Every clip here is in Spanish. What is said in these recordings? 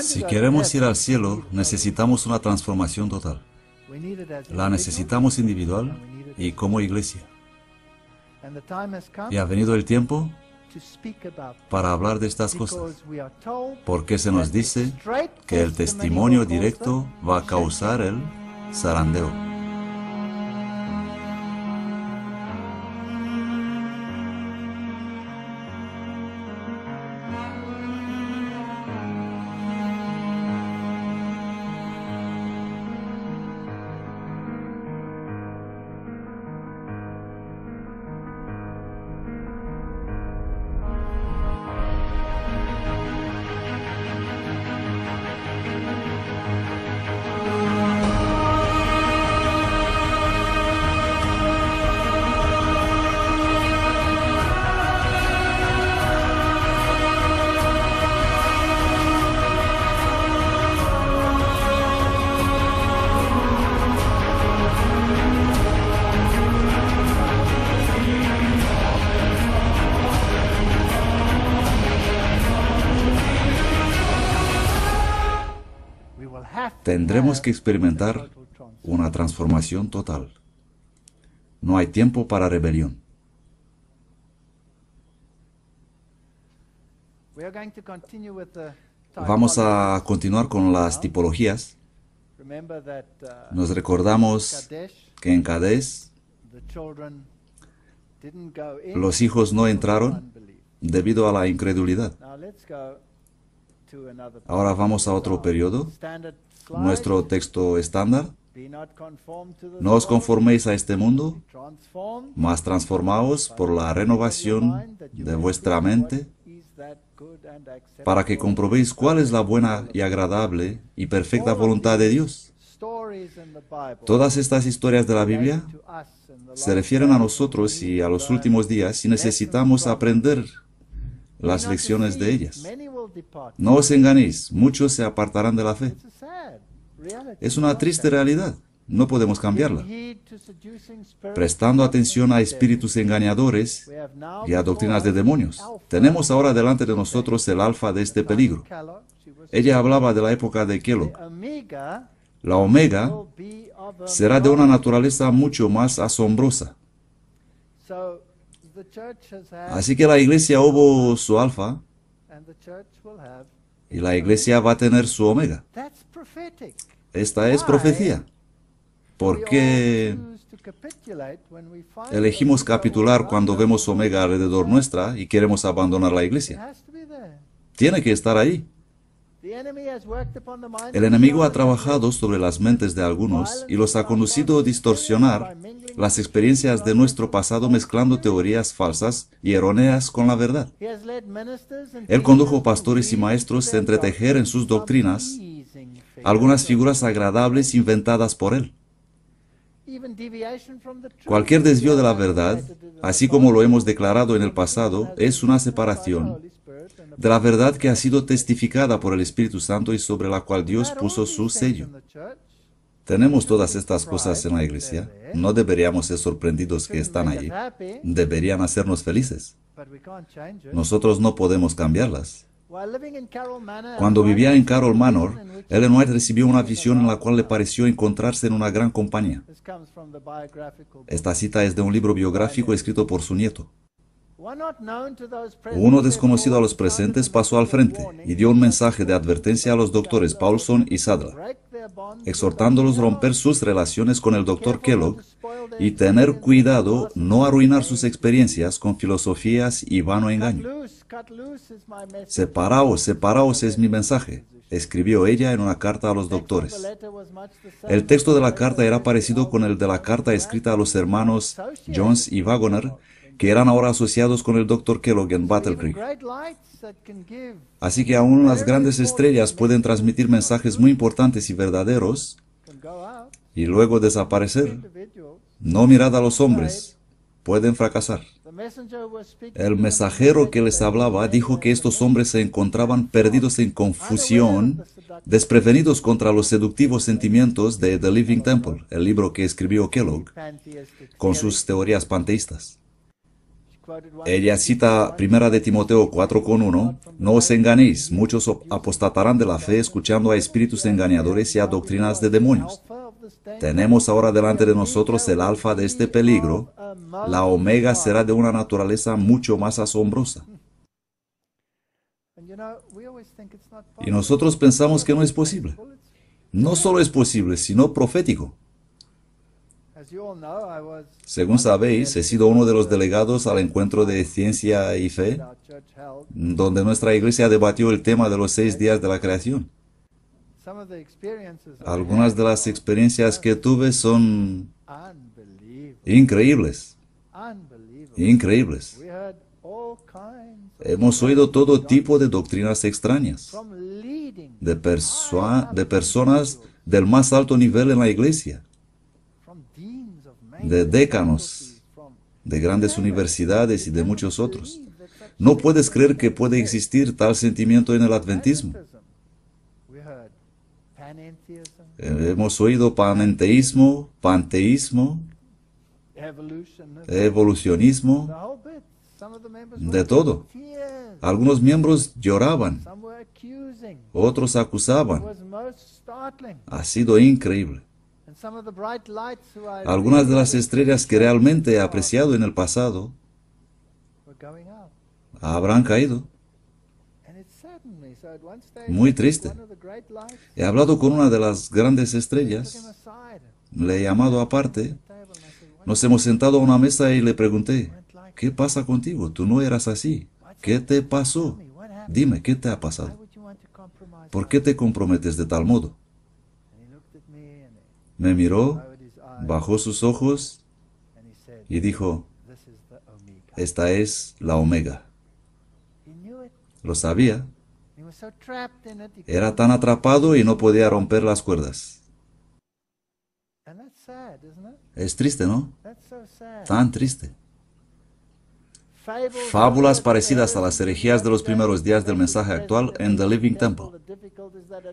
Si queremos ir al cielo, necesitamos una transformación total. La necesitamos individual y como iglesia. Y ha venido el tiempo para hablar de estas cosas, porque se nos dice que el testimonio directo va a causar el zarandeo. Tendremos que experimentar una transformación total. No hay tiempo para rebelión. Vamos a continuar con las tipologías. Nos recordamos que en Kadesh los hijos no entraron debido a la incredulidad. Ahora vamos a otro periodo. Nuestro texto estándar. No os conforméis a este mundo, mas transformaos por la renovación de vuestra mente, para que comprobéis cuál es la buena y agradable y perfecta voluntad de Dios. Todas estas historias de la Biblia se refieren a nosotros y a los últimos días y necesitamos aprender las lecciones de ellas. No os enganéis, muchos se apartarán de la fe. Es una triste realidad, no podemos cambiarla. Prestando atención a espíritus engañadores y a doctrinas de demonios, tenemos ahora delante de nosotros el alfa de este peligro. Ella hablaba de la época de Kellogg. La omega será de una naturaleza mucho más asombrosa. Así que la iglesia hubo su alfa y la iglesia va a tener su omega. Esta es profecía. ¿Por qué elegimos capitular cuando vemos omega alrededor nuestra y queremos abandonar la iglesia? Tiene que estar ahí. El enemigo ha trabajado sobre las mentes de algunos y los ha conducido a distorsionar las experiencias de nuestro pasado mezclando teorías falsas y erróneas con la verdad. Él condujo pastores y maestros a entretejer en sus doctrinas algunas figuras agradables inventadas por él. Cualquier desvío de la verdad, así como lo hemos declarado en el pasado, es una separación de la verdad que ha sido testificada por el Espíritu Santo y sobre la cual Dios puso su sello. Tenemos todas estas cosas en la iglesia. No deberíamos ser sorprendidos que están allí. Deberían hacernos felices. Nosotros no podemos cambiarlas. Cuando vivía en Carroll Manor, Ellen White recibió una visión en la cual le pareció encontrarse en una gran compañía. Esta cita es de un libro biográfico escrito por su nieto. Uno desconocido a los presentes pasó al frente y dio un mensaje de advertencia a los doctores Paulson y Sadler, exhortándolos a romper sus relaciones con el doctor Kellogg y tener cuidado no arruinar sus experiencias con filosofías y vano engaño. Separaos, separaos es mi mensaje, escribió ella en una carta a los doctores. El texto de la carta era parecido con el de la carta escrita a los hermanos Jones y Wagoner, que eran ahora asociados con el Dr. Kellogg en Battle Creek. Así que aún las grandes estrellas pueden transmitir mensajes muy importantes y verdaderos y luego desaparecer. No mirad a los hombres, pueden fracasar. El mensajero que les hablaba dijo que estos hombres se encontraban perdidos en confusión, desprevenidos contra los seductivos sentimientos de The Living Temple, el libro que escribió Kellogg, con sus teorías panteístas. Ella cita 1 de Timoteo 4:1, no os engañéis, muchos apostatarán de la fe escuchando a espíritus engañadores y a doctrinas de demonios. Tenemos ahora delante de nosotros el alfa de este peligro, la omega será de una naturaleza mucho más asombrosa. Y nosotros pensamos que no es posible. No solo es posible, sino profético. Según sabéis, he sido uno de los delegados al encuentro de ciencia y fe, donde nuestra iglesia debatió el tema de los 6 días de la creación. Algunas de las experiencias que tuve son increíbles. Increíbles. Hemos oído todo tipo de doctrinas extrañas, de personas del más alto nivel en la iglesia, de décanos, de grandes universidades y de muchos otros. No puedes creer que puede existir tal sentimiento en el adventismo. Hemos oído panenteísmo, panteísmo, evolucionismo, de todo. Algunos miembros lloraban, otros acusaban. Ha sido increíble. Algunas de las estrellas que realmente he apreciado en el pasado habrán caído. Muy triste. He hablado con una de las grandes estrellas, le he llamado aparte, nos hemos sentado a una mesa y le pregunté, ¿qué pasa contigo? Tú no eras así. ¿Qué te pasó? Dime, ¿qué te ha pasado? ¿Por qué te comprometes de tal modo? Me miró, bajó sus ojos y dijo, esta es la omega. Lo sabía. Era tan atrapado y no podía romper las cuerdas. Es triste, ¿no? Tan triste. Fábulas parecidas a las herejías de los primeros días del mensaje actual en The Living Temple.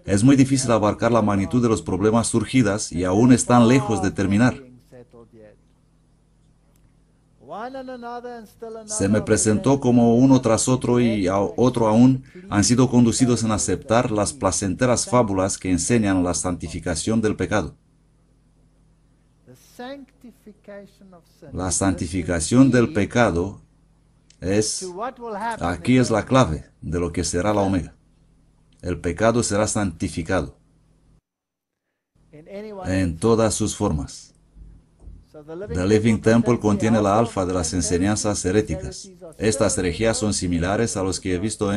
Es muy difícil abarcar la magnitud de los problemas surgidas y aún están lejos de terminar. Se me presentó como uno tras otro y otro aún han sido conducidos en aceptar las placenteras fábulas que enseñan la santificación del pecado. La santificación del pecado aquí es la clave de lo que será la omega. El pecado será santificado en todas sus formas. The Living Temple contiene la alfa de las enseñanzas heréticas. Estas herejías son similares a los que he visto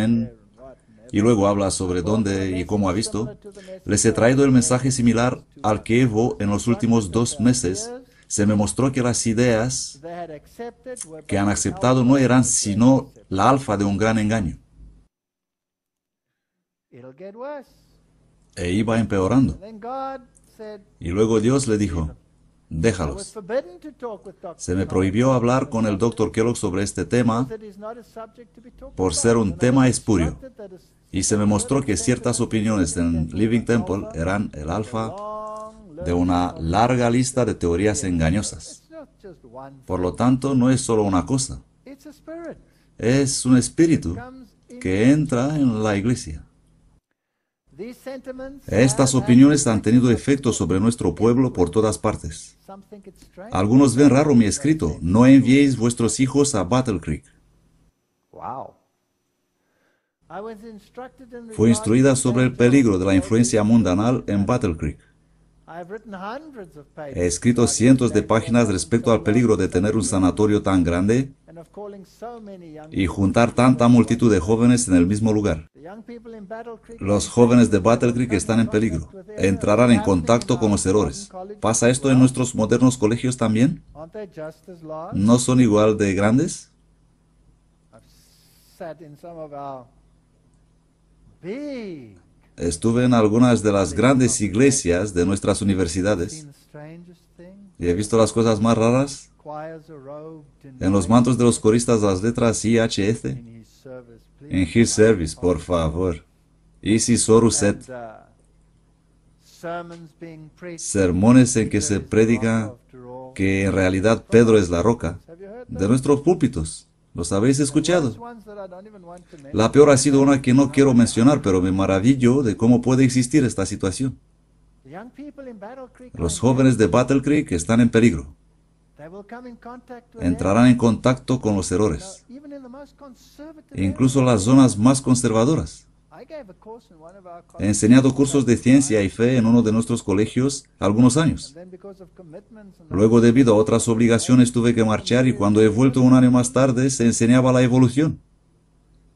y luego habla sobre dónde y cómo ha visto. Les he traído el mensaje similar al que Evo en los últimos 2 meses. Se me mostró que las ideas que han aceptado no eran sino la alfa de un gran engaño. E iba empeorando. Y luego Dios le dijo, déjalos. Se me prohibió hablar con el Dr. Kellogg sobre este tema por ser un tema espurio. Y se me mostró que ciertas opiniones en Living Temple eran el alfa de una larga lista de teorías engañosas. Por lo tanto, no es solo una cosa. Es un espíritu que entra en la iglesia. Estas opiniones han tenido efecto sobre nuestro pueblo por todas partes. Algunos ven raro mi escrito, no enviéis vuestros hijos a Battle Creek. Fue instruida sobre el peligro de la influencia mundanal en Battle Creek. He escrito cientos de páginas respecto al peligro de tener un sanatorio tan grande y juntar tanta multitud de jóvenes en el mismo lugar. Los jóvenes de Battle Creek están en peligro. Entrarán en contacto con los errores. ¿Pasa esto en nuestros modernos colegios también? ¿No son igual de grandes? Estuve en algunas de las grandes iglesias de nuestras universidades y he visto las cosas más raras. En los mantos de los coristas las letras IHS. En His Service, por favor. Isi Soruset. Sermones en que se predica que en realidad Pedro es la roca. De nuestros púlpitos. Los habéis escuchado. ones that I don't even want to mention. La peor ha sido una que no quiero mencionar, pero me maravillo de cómo puede existir esta situación. The young people in Battle Creek, Los jóvenes de Battle Creek están en peligro. they will come in contact with Entrarán en contacto con los errores, even in the most conservative incluso las zonas más conservadoras. I gave a course in one of our He colleges, enseñado cursos de ciencia y fe en uno de nuestros colegios algunos años. then because of commitments and Luego, debido a otras obligaciones, tuve que marchar y cuando he vuelto un año más tarde se enseñaba la evolución.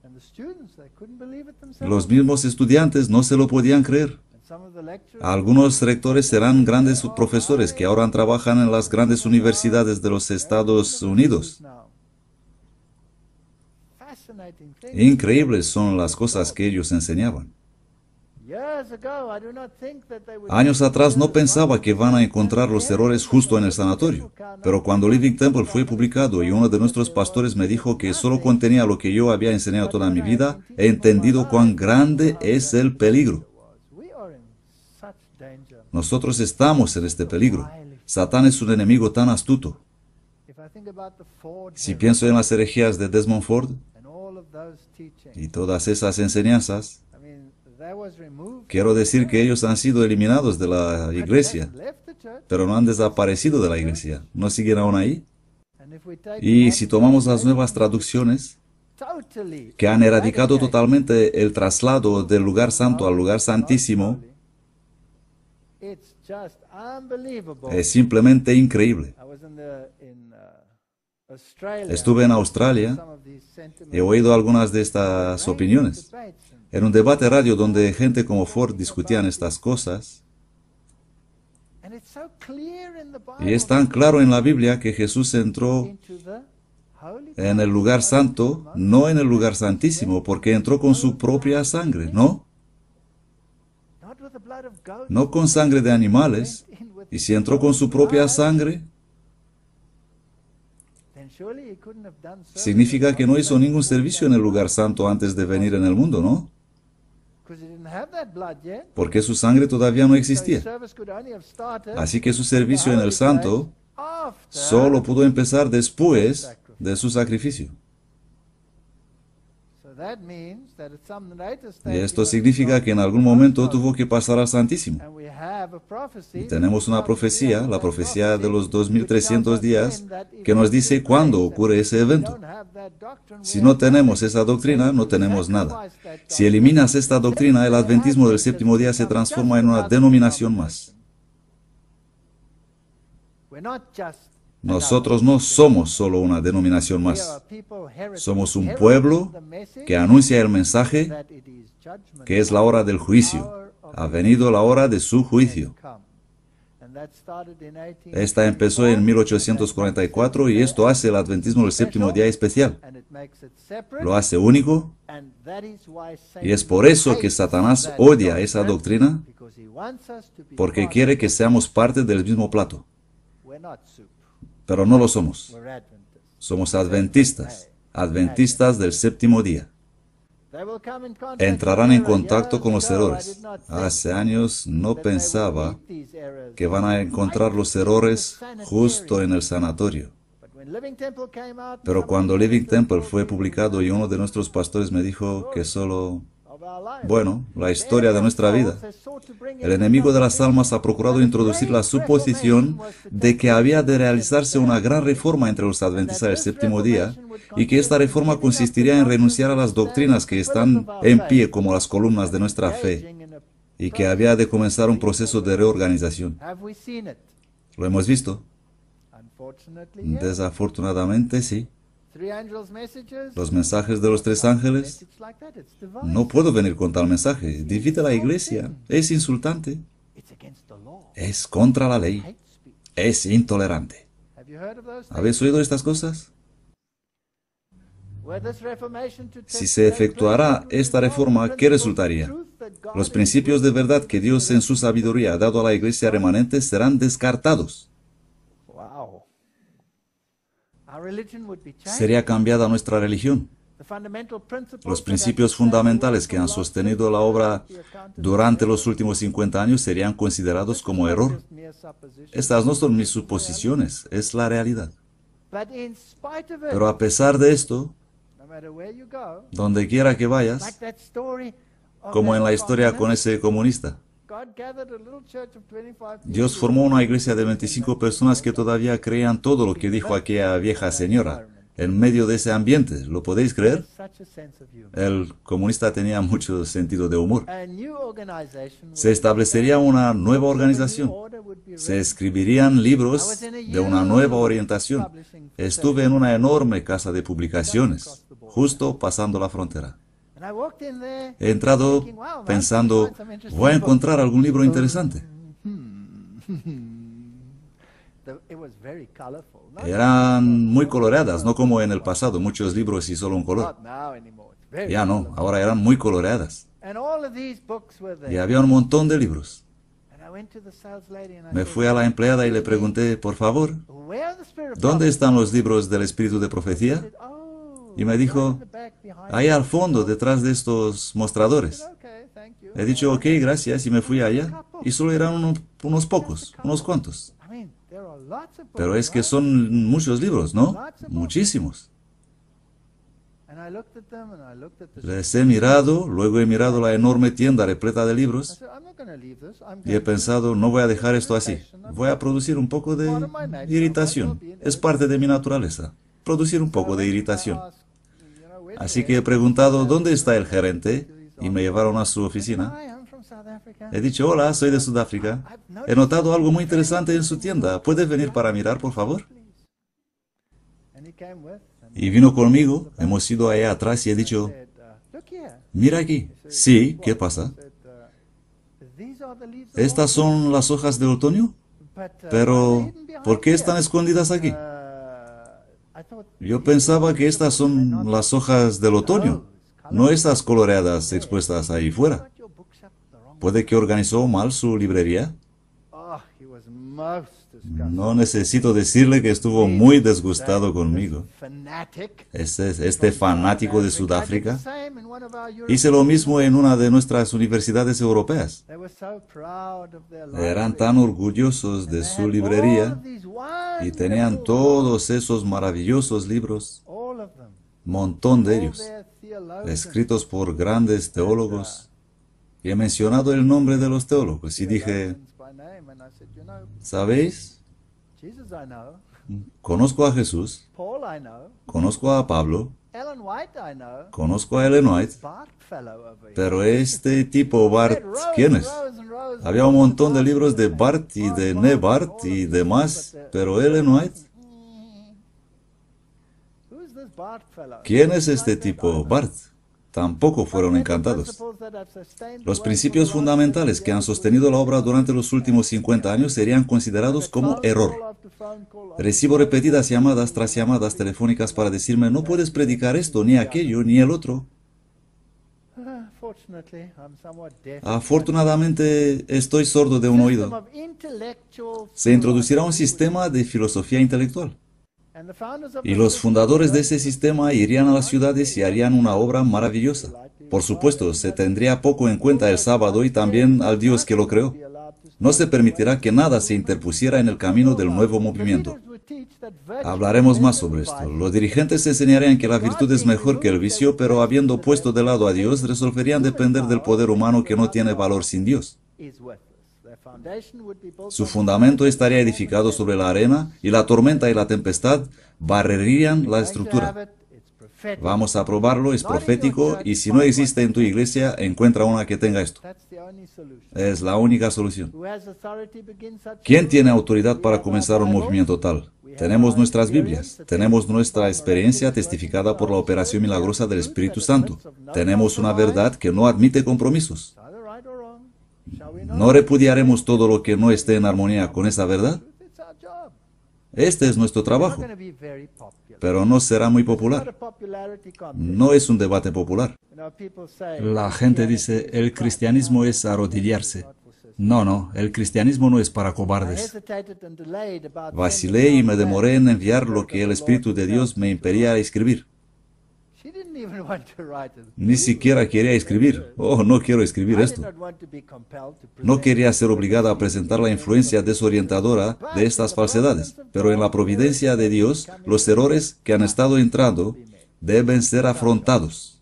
the students, they couldn't believe it themselves. Los mismos estudiantes no se lo podían creer. And some of the lecturers, Algunos rectores serán grandes profesores que ahora trabajan en las grandes universidades de los Estados Unidos. now. Fascinating thing. Increíbles son las cosas que ellos enseñaban. Years ago, I do not think that they would Años atrás no pensaba que van a encontrar los errores justo en el sanatorio, pero cuando Living Temple fue publicado y uno de nuestros pastores me dijo que solo contenía lo que yo había enseñado toda mi vida, he entendido cuán grande es el peligro. we are in such danger. Nosotros estamos en este peligro. Satán es un enemigo tan astuto. If I think about the Ford Si pienso en las herejías de Desmond Ford and all of those teachings, y todas esas enseñanzas, I mean, that was removed. quiero decir que ellos han sido eliminados de la iglesia, Left the church. pero no han desaparecido de la iglesia. ¿No siguen aún ahí? And if we take Y si tomamos las nuevas traducciones, totally que han eradicado totalmente el traslado del lugar santo al lugar santísimo, it's just unbelievable. es simplemente increíble. I was in Australia. Estuve en Australia, Some of these sentiments, he oído algunas de estas opiniones. debates, and En un debate radio donde gente como Ford discutían estas cosas, it's so clear in the Bible y es tan claro en la Biblia que Jesús entró into the holy en el lugar santo, no en el lugar santísimo, porque entró con su propia sangre, ¿no? not with the blood of goats, No con sangre de animales. in with Y si entró con su propia sangre, then surely he couldn't have done so significa que no hizo ningún servicio en el lugar santo antes de venir en el mundo, ¿no? because he didn't have that blood yet. Porque su sangre todavía no So his existía. service could only have started Así que su servicio en el santo after solo pudo empezar después de su sacrificio. So that means that at some later Y stage esto he significa que en algún momento tuvo que pasar al Santísimo. and we have a prophecy. Y tenemos una profecía, la profecía de los 2300 días, que nos dice cuándo ocurre ese evento. Si no tenemos esa doctrina, no tenemos nada. Si eliminas esta doctrina, el adventismo del séptimo día se transforma en una denominación más. Nosotros no somos solo una denominación más. Somos un pueblo que anuncia el mensaje que es la hora del juicio. Ha venido la hora de su juicio. Esta empezó en 1844 y esto hace el adventismo del séptimo día especial. Lo hace único y es por eso que Satanás odia esa doctrina, porque quiere que seamos parte del mismo plato. Pero no lo somos. Somos adventistas, adventistas del séptimo día. Entrarán en contacto con los errores. Hace años no pensaba que van a encontrar los errores justo en el sanatorio. Pero cuando Living Temple fue publicado y uno de nuestros pastores me dijo que solo, bueno, la historia de nuestra vida, el enemigo de las almas ha procurado introducir la suposición de que había de realizarse una gran reforma entre los adventistas del séptimo día y que esta reforma consistiría en renunciar a las doctrinas que están en pie como las columnas de nuestra fe y que había de comenzar un proceso de reorganización. ¿Lo hemos visto? Desafortunadamente sí. Los mensajes de los tres ángeles, no puedo venir con tal mensaje. Divide la iglesia. Es insultante. Es contra la ley. Es intolerante. ¿Habéis oído estas cosas? Si se efectuara esta reforma, ¿qué resultaría? Los principios de verdad que Dios en su sabiduría ha dado a la iglesia remanente serán descartados. Sería cambiada nuestra religión. Los principios fundamentales que han sostenido la obra durante los últimos 50 años serían considerados como error. Estas no son mis suposiciones, es la realidad. But in spite of it, Pero a pesar de esto, no matter where you go, donde quiera que like vayas, that story of como that en la historia con communist, ese comunista, God gathered a little church of 25 Dios people formó who una believed iglesia de in 25 that personas que gospel. todavía creían todo lo que dijo aquella vieja señora en medio de ese ambiente. ¿Lo podéis creer? There's such a sense of humor. El comunista tenía mucho sentido de humor. A new organization would Se establecería una nueva organización. Se escribirían libros de una nueva orientación. Estuve en una enorme casa de publicaciones, justo pasando la frontera. And I walked in there He entrado thinking, wow, man, pensando, find some interesting voy a books. encontrar algún libro interesante. It was very colorful. Not Eran muy coloreadas, no como en el pasado, muchos libros y solo un color. not now anymore. It's very Ya no, colorful. ahora eran muy coloreadas. And all of these books were Y there. había un montón de libros. And I went to the sales lady and I Me said, fui a la empleada y le pregunté, por favor, where are the spirit of ¿dónde prophecy? están los libros del espíritu de She profecía? said, oh, Y me dijo, right in the back behind ahí the al fondo, bookstore. detrás de estos I mostradores. said, okay, thank you. He dicho, ok, gracias, y me fui allá. Y solo eran unos pocos, unos cuantos. I mean, there are lots of books, Pero es que right? son muchos libros, ¿no? Muchísimos. And I looked at them and I looked at the Les he mirado, luego he mirado la enorme tienda repleta de I libros said, I'm not going to leave this. I'm y he going to pensado, no voy a dejar esto así. Voy a producir un poco de irritación. Es parte de mi naturaleza, producir un poco de irritación. ask, you know, where's Así the que he head? preguntado, ¿dónde está el gerente? Y me llevaron a su oficina. Hi, I'm from South Africa. He dicho, hola, soy de Sudáfrica. He notado algo muy interesante en su tienda. ¿Puede venir para mirar, por favor? And he came with, and Y vino conmigo. Hemos ido allá atrás y he dicho, said, look here. mira aquí. Sí, ¿qué pasa? Said, these are the leaves of ¿Estas son las hojas de otoño? autumn, but, why are Pero, they hidden behind ¿por qué here? están escondidas aquí? I thought, Yo pensaba que estas son las hojas del otoño, no estas coloreadas expuestas ahí fuera. got your books up the wrong ¿Puede que organizó mal su librería? Oh, he was most disgusted. No necesito decirle que estuvo muy disgustado conmigo. Fanatic. Este fanático de I did Sudáfrica. the same in one of our Hice lo mismo en una de nuestras universidades europeas. They were so proud of their Eran library. tan orgullosos de They su had all librería of these y tenían wonderful todos esos maravillosos libros, all of them, montón de all ellos, their theologians. escritos por grandes teólogos. Y he mencionado el nombre de los teólogos y dije, Theologians by name, and I said, you know, ¿sabéis? Jesus I know, Conozco a Jesús, Paul I know, conozco a Pablo, Ellen White I know, conozco a Ellen White, Bart fellow over here. pero este tipo Bart, ¿quién es? Había un montón de libros de Bart y de Nebart y demás, pero Ellen White, Who's this Bart fellow? ¿quién es este tipo Bart? Tampoco fueron encantados. Los principios fundamentales que han sostenido la obra durante los últimos 50 años serían considerados como error. Recibo repetidas llamadas tras llamadas telefónicas para decirme, no puedes predicar esto, ni aquello, ni el otro. Afortunadamente, estoy sordo de un oído. Se introducirá un sistema de filosofía intelectual. Y los fundadores de ese sistema irían a las ciudades y harían una obra maravillosa. Por supuesto, se tendría poco en cuenta el sábado y también al Dios que lo creó. No se permitirá que nada se interpusiera en el camino del nuevo movimiento. Hablaremos más sobre esto. Los dirigentes enseñarían que la virtud es mejor que el vicio, pero habiendo puesto de lado a Dios, resolverían depender del poder humano que no tiene valor sin Dios. Su fundamento estaría edificado sobre la arena, y la tormenta y la tempestad barrerían la estructura. Vamos a probarlo, es profético, y si no existe en tu iglesia, encuentra una que tenga esto. Es la única solución. ¿Quién tiene autoridad para comenzar un movimiento tal? Tenemos nuestras Biblias, tenemos nuestra experiencia testificada por la operación milagrosa del Espíritu Santo. Tenemos una verdad que no admite compromisos. ¿No repudiaremos todo lo que no esté en armonía con esa verdad? Este es nuestro trabajo, pero no será muy popular. No es un debate popular. La gente dice, el cristianismo es arrodillarse. No, el cristianismo no es para cobardes. Vacilé y me demoré en enviar lo que el Espíritu de Dios me impedía escribir. even want to write it. Ni siquiera quería escribir. Oh, no quiero escribir I did esto. not want to be compelled to No present quería ser obligada a presentar la influencia desorientadora de estas falsedades, pero en la providencia de Dios, los errores que han estado entrando deben ser afrontados.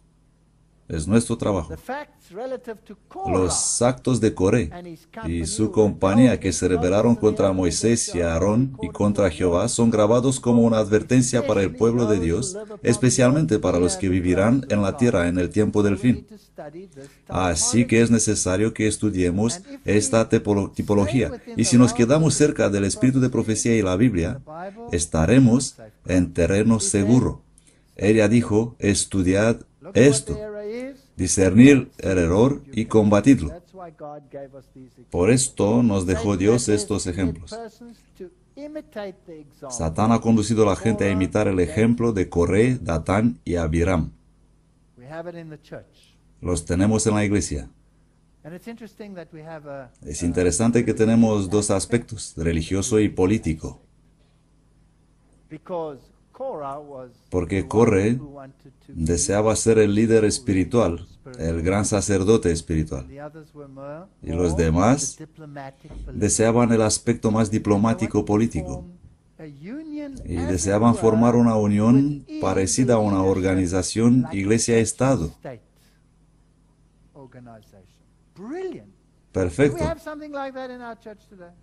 Es nuestro trabajo. the facts relative to Korah Los actos de Coré and his y company su who compañía rebelled que se against rebelaron Moses contra and the Moisés y Israelites Aarón y contra Jehová son grabados como una advertencia para el pueblo de Dios, especialmente para los que vivirán en la tierra en el tiempo del So we need fin. to study this Así que es typology. necesario que estudiemos esta tipología. Y si nos quedamos cerca del espíritu de profecía y la Biblia, estaremos en terreno seguro. Ella dijo, estudiad Look at what the esto, error is. discernir el error y combatidlo. That's why God gave us these examples. Por esto nos dejó Satan Dios has estos led ejemplos. persons to imitate the example. Satán ha conducido a la gente a imitar el ejemplo de Coré, Datán y Abiram. We have it in the church. Los tenemos en la iglesia. And it's interesting that we have a Es interesante que tenemos dos aspectos, religioso y político, because Korah was porque the Coré one who wanted to be, deseaba ser el líder espiritual, el gran sacerdote espiritual, the others were more, y los more demás the diplomatic political. deseaban el aspecto más diplomático político y deseaban formar una unión parecida a una organización iglesia-estado. Perfecto.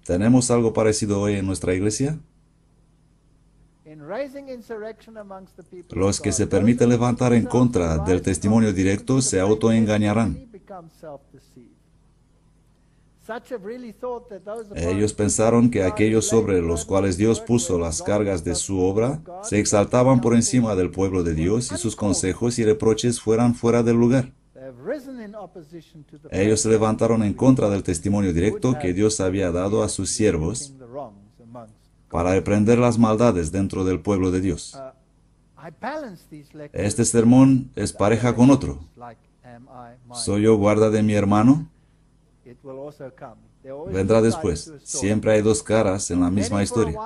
¿Tenemos algo parecido hoy en nuestra iglesia? Los que se permiten levantar en contra del testimonio directo se autoengañarán. Ellos pensaron que aquellos sobre los cuales Dios puso las cargas de su obra se exaltaban por encima del pueblo de Dios y sus consejos y reproches fueran fuera del lugar. Ellos se levantaron en contra del testimonio directo que Dios había dado a sus siervos para reprender las maldades dentro del pueblo de Dios. Este sermón es pareja con otro. ¿Soy yo guarda de mi hermano? Vendrá después. Siempre hay dos caras en la misma historia.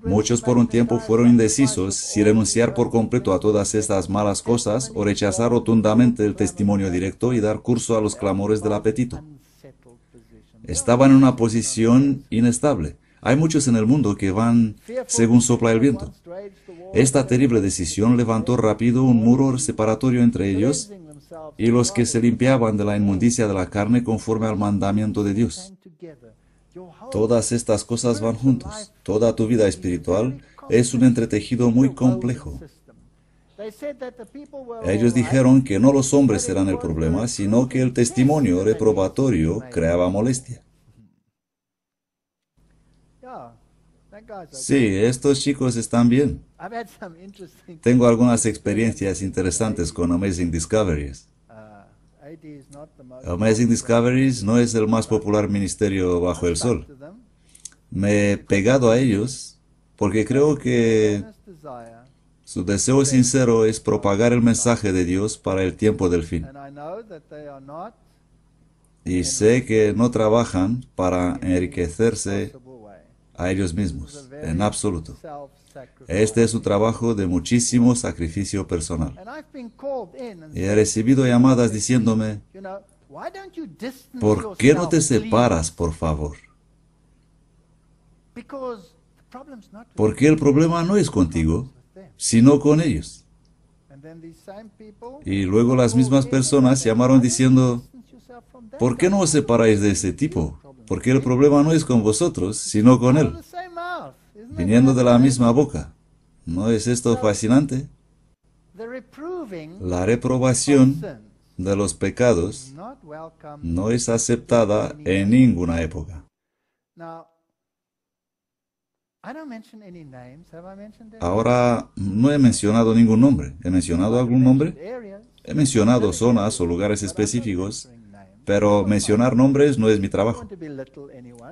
Muchos por un tiempo fueron indecisos si renunciar por completo a todas estas malas cosas o rechazar rotundamente el testimonio directo y dar curso a los clamores del apetito. Estaban en una posición inestable. Hay muchos en el mundo que van según sopla el viento. Esta terrible decisión levantó rápido un muro separatorio entre ellos y los que se limpiaban de la inmundicia de la carne conforme al mandamiento de Dios. Todas estas cosas van juntos. Toda tu vida espiritual es un entretejido muy complejo. Ellos dijeron que no los hombres eran el problema, sino que el testimonio reprobatorio creaba molestia. Sí, estos chicos están bien. Tengo algunas experiencias interesantes con Amazing Discoveries. Amazing Discoveries no es el más popular ministerio bajo el sol. Me he pegado a ellos porque creo que su deseo sincero es propagar el mensaje de Dios para el tiempo del fin. Y sé que no trabajan para enriquecerse a ellos mismos, en absoluto. Este es un trabajo de muchísimo sacrificio personal. Y he recibido llamadas diciéndome, ¿por qué no te separas, por favor? Porque el problema no es contigo, sino con ellos. Y luego las mismas personas llamaron diciendo, ¿por qué no os separáis de ese tipo? Porque el problema no es con vosotros, sino con él. Viniendo de la misma boca. ¿No es esto fascinante? La reprobación de los pecados no es aceptada en ninguna época. Ahora, no he mencionado ningún nombre. ¿He mencionado algún nombre? He mencionado zonas o lugares específicos, pero mencionar nombres no es mi trabajo.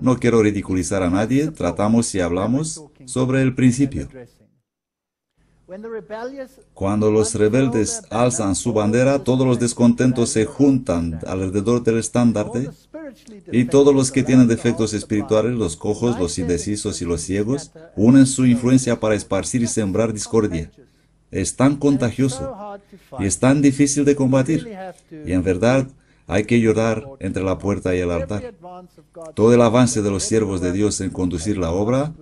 No quiero ridiculizar a nadie, tratamos y hablamos sobre el principio. Cuando los rebeldes alzan su bandera, todos los descontentos se juntan alrededor del estandarte y todos los que tienen defectos espirituales, los cojos, los indecisos y los ciegos, unen su influencia para esparcir y sembrar discordia. es tan contagioso y es tan difícil de combatir. Y en verdad hay que llorar entre la puerta y el altar. Todo el avance de los siervos de Dios en conducir la obra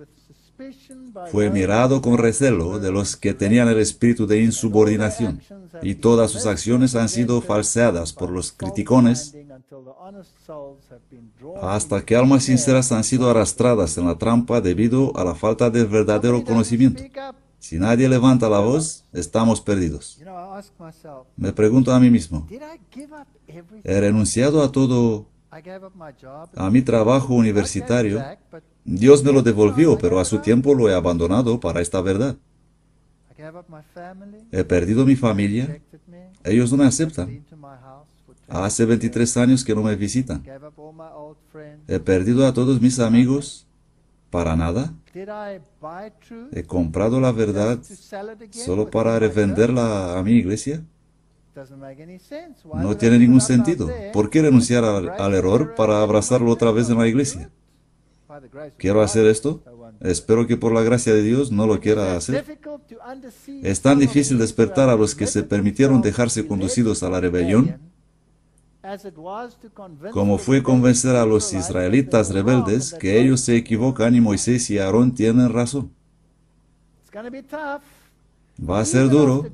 fue mirado con recelo de los que tenían el espíritu de insubordinación, y todas sus acciones han sido falseadas por los criticones hasta que almas sinceras han sido arrastradas en la trampa debido a la falta de verdadero conocimiento. Si nadie levanta la voz, estamos perdidos. Me pregunto a mí mismo, ¿he renunciado a todo, a mi trabajo universitario? Dios me lo devolvió, pero a su tiempo lo he abandonado para esta verdad. He perdido mi familia. Ellos no me aceptan. Hace 23 años que no me visitan. He perdido a todos mis amigos. ¿Para nada? ¿He comprado la verdad solo para revenderla a mi iglesia? No tiene ningún sentido. ¿Por qué renunciar al error para abrazarlo otra vez en la iglesia? ¿Quiero hacer esto? Espero que por la gracia de Dios no lo quiera hacer. Es tan difícil despertar a los que se permitieron dejarse conducidos a la rebelión como fue convencer a los israelitas rebeldes que ellos se equivocan y Moisés y Aarón tienen razón. Va a ser duro,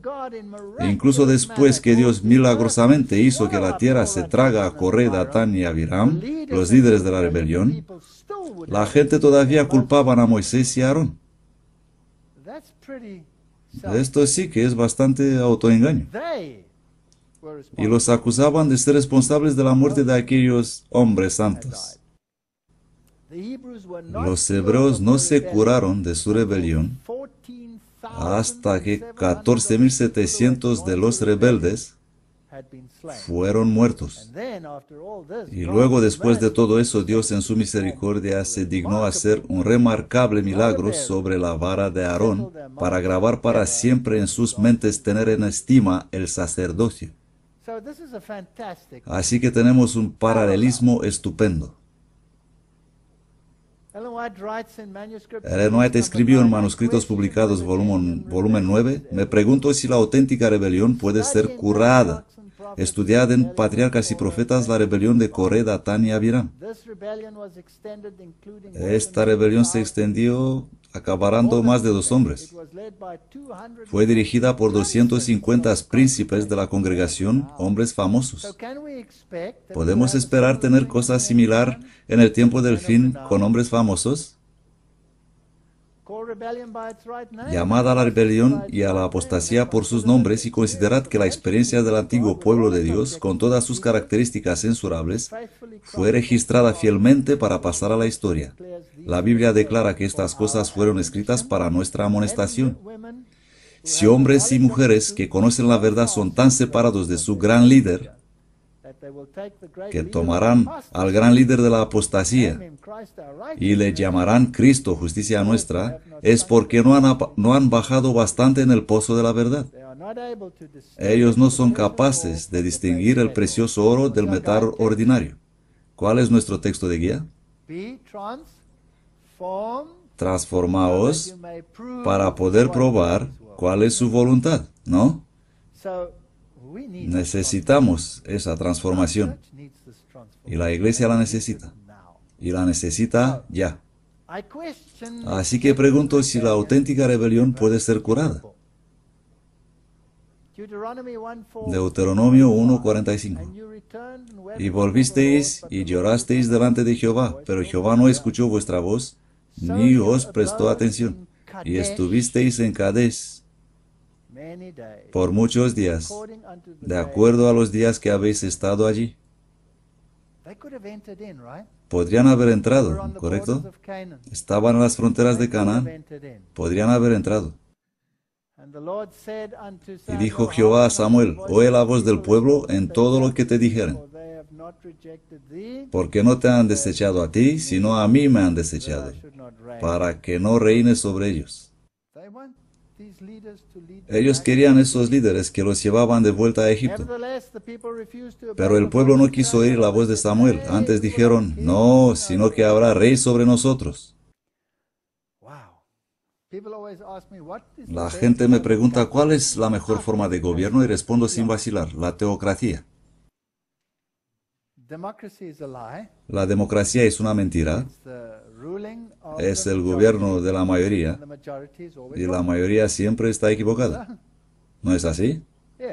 e incluso después que Dios milagrosamente hizo que la tierra se traga a Coré, Datán y Abiram, los líderes de la rebelión, la gente todavía culpaban a Moisés y a Aarón. Esto sí que es bastante autoengaño. Y los acusaban de ser responsables de la muerte de aquellos hombres santos. Los hebreos no se curaron de su rebelión hasta que 14.700 de los rebeldes fueron muertos. Y luego, después de todo eso, Dios en su misericordia se dignó hacer un remarcable milagro sobre la vara de Aarón para grabar para siempre en sus mentes tener en estima el sacerdocio. Así que tenemos un paralelismo estupendo. Ellen White escribió en Manuscritos Publicados, volumen 9, me pregunto si la auténtica rebelión puede ser curada. Estudiad en Patriarcas y Profetas la rebelión de Coré, Datán y Abiram. Esta rebelión se extendió acaparando más de 2 hombres. Fue dirigida por 250 príncipes de la congregación, hombres famosos. ¿Podemos esperar tener cosas similar en el tiempo del fin con hombres famosos? Llamad a la rebelión y a la apostasía por sus nombres y considerad que la experiencia del antiguo pueblo de Dios, con todas sus características censurables, fue registrada fielmente para pasar a la historia. La Biblia declara que estas cosas fueron escritas para nuestra amonestación. Si hombres y mujeres que conocen la verdad son tan separados de su gran líder, que tomarán al gran líder de la apostasía y le llamarán Cristo, justicia nuestra, es porque no han bajado bastante en el pozo de la verdad. Ellos no son capaces de distinguir el precioso oro del metal ordinario. ¿Cuál es nuestro texto de guía? Transformaos para poder probar cuál es su voluntad, ¿no? Necesitamos esa transformación. Y la iglesia la necesita. Y la necesita ya. Así que pregunto si la auténtica rebelión puede ser curada. Deuteronomio 1:45. Y volvisteis y llorasteis delante de Jehová, pero Jehová no escuchó vuestra voz, ni os prestó atención. Y estuvisteis en Kadesh por muchos días, de acuerdo a los días que habéis estado allí. Podrían haber entrado, ¿correcto? Estaban en las fronteras de Canaán. Podrían haber entrado. Y dijo Jehová a Samuel, oye la voz del pueblo en todo lo que te dijeren, porque no te han desechado a ti, sino a mí me han desechado, para que no reines sobre ellos. Ellos querían esos líderes que los llevaban de vuelta a Egipto. Pero el pueblo no quiso oír la voz de Samuel. Antes dijeron, no, sino que habrá rey sobre nosotros. La gente me pregunta cuál es la mejor forma de gobierno y respondo sin vacilar, la teocracia. La democracia es una mentira, es el gobierno de la mayoría y la mayoría siempre está equivocada. ¿No es así?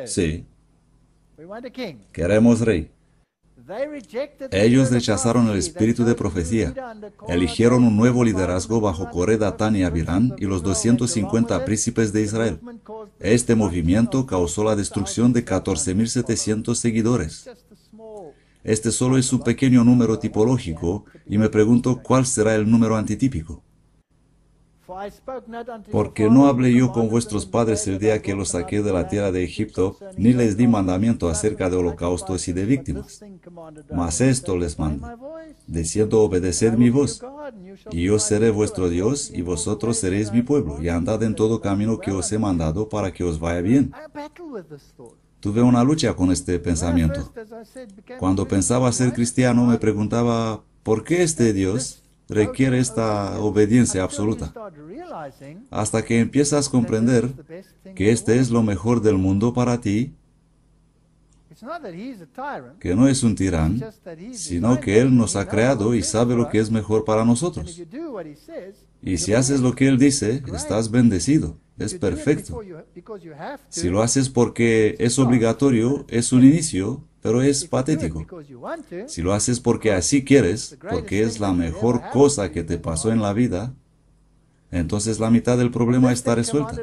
Sí. Queremos rey. Ellos rechazaron el espíritu de profecía, eligieron un nuevo liderazgo bajo Coré, Datán y Abirán y los 250 príncipes de Israel. Este movimiento causó la destrucción de 14.700 seguidores. Este solo es un pequeño número tipológico y me pregunto cuál será el número antitípico. Porque no hablé yo con vuestros padres el día que los saqué de la tierra de Egipto, ni les di mandamiento acerca de holocaustos y de víctimas. Mas esto les mandé, diciendo: obedeced mi voz, y yo seré vuestro Dios, y vosotros seréis mi pueblo, y andad en todo camino que os he mandado para que os vaya bien. Tuve una lucha con este pensamiento. Cuando pensaba ser cristiano, me preguntaba, ¿por qué este Dios requiere esta obediencia absoluta? Hasta que empiezas a comprender que este es lo mejor del mundo para ti, que no es un tirán, sino que Él nos ha creado y sabe lo que es mejor para nosotros. Y si haces lo que Él dice, estás bendecido, es perfecto. Si lo haces porque es obligatorio, es un inicio, pero es patético. Si lo haces porque así quieres, porque es la mejor cosa que te pasó en la vida, entonces la mitad del problema está resuelta.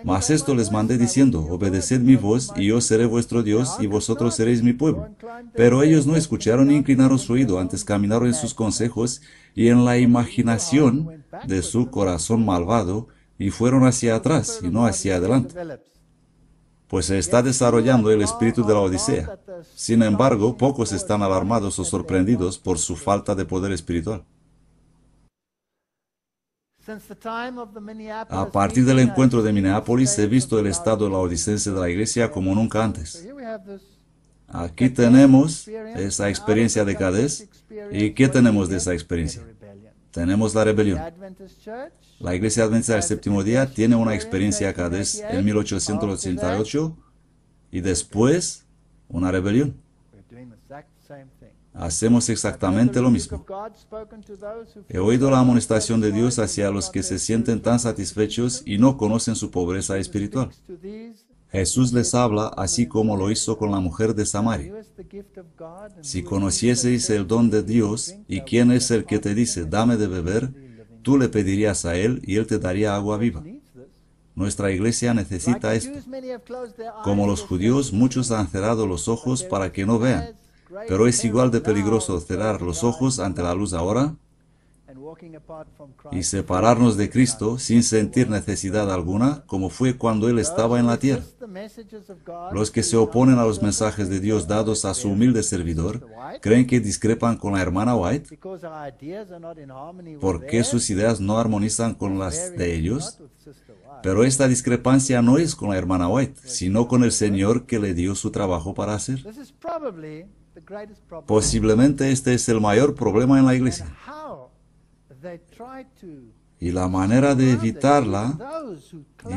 Mas esto les mandé diciendo: obedeced mi voz, y yo seré vuestro Dios, y vosotros seréis mi pueblo. Pero ellos no escucharon ni inclinaron su oído, antes caminaron en sus consejos y en la imaginación de su corazón malvado, y fueron hacia atrás y no hacia adelante. Pues se está desarrollando el espíritu de la Odisea. Sin embargo, pocos están alarmados o sorprendidos por su falta de poder espiritual. A partir del encuentro de Minneapolis, he visto el estado laodicense de la iglesia como nunca antes. Aquí tenemos esa experiencia de Cadés. ¿Y qué tenemos de esa experiencia? Tenemos la rebelión. La Iglesia Adventista del Séptimo Día tiene una experiencia Cadés en 1888 y después una rebelión. Hacemos exactamente lo mismo. He oído la amonestación de Dios hacia los que se sienten tan satisfechos y no conocen su pobreza espiritual. Jesús les habla así como lo hizo con la mujer de Samaria. Si conocieseis el don de Dios y quién es el que te dice, dame de beber, tú le pedirías a Él y Él te daría agua viva. Nuestra iglesia necesita esto. Como los judíos, muchos han cerrado los ojos para que no vean, pero es igual de peligroso cerrar los ojos ante la luz ahora y separarnos de Cristo sin sentir necesidad alguna, como fue cuando Él estaba en la tierra. Los que se oponen a los mensajes de Dios dados a su humilde servidor, creen que discrepan con la hermana White, porque sus ideas no armonizan con las de ellos. Pero esta discrepancia no es con la hermana White, sino con el Señor que le dio su trabajo para hacer. Posiblemente este es el mayor problema en la iglesia. Y la manera de evitarla,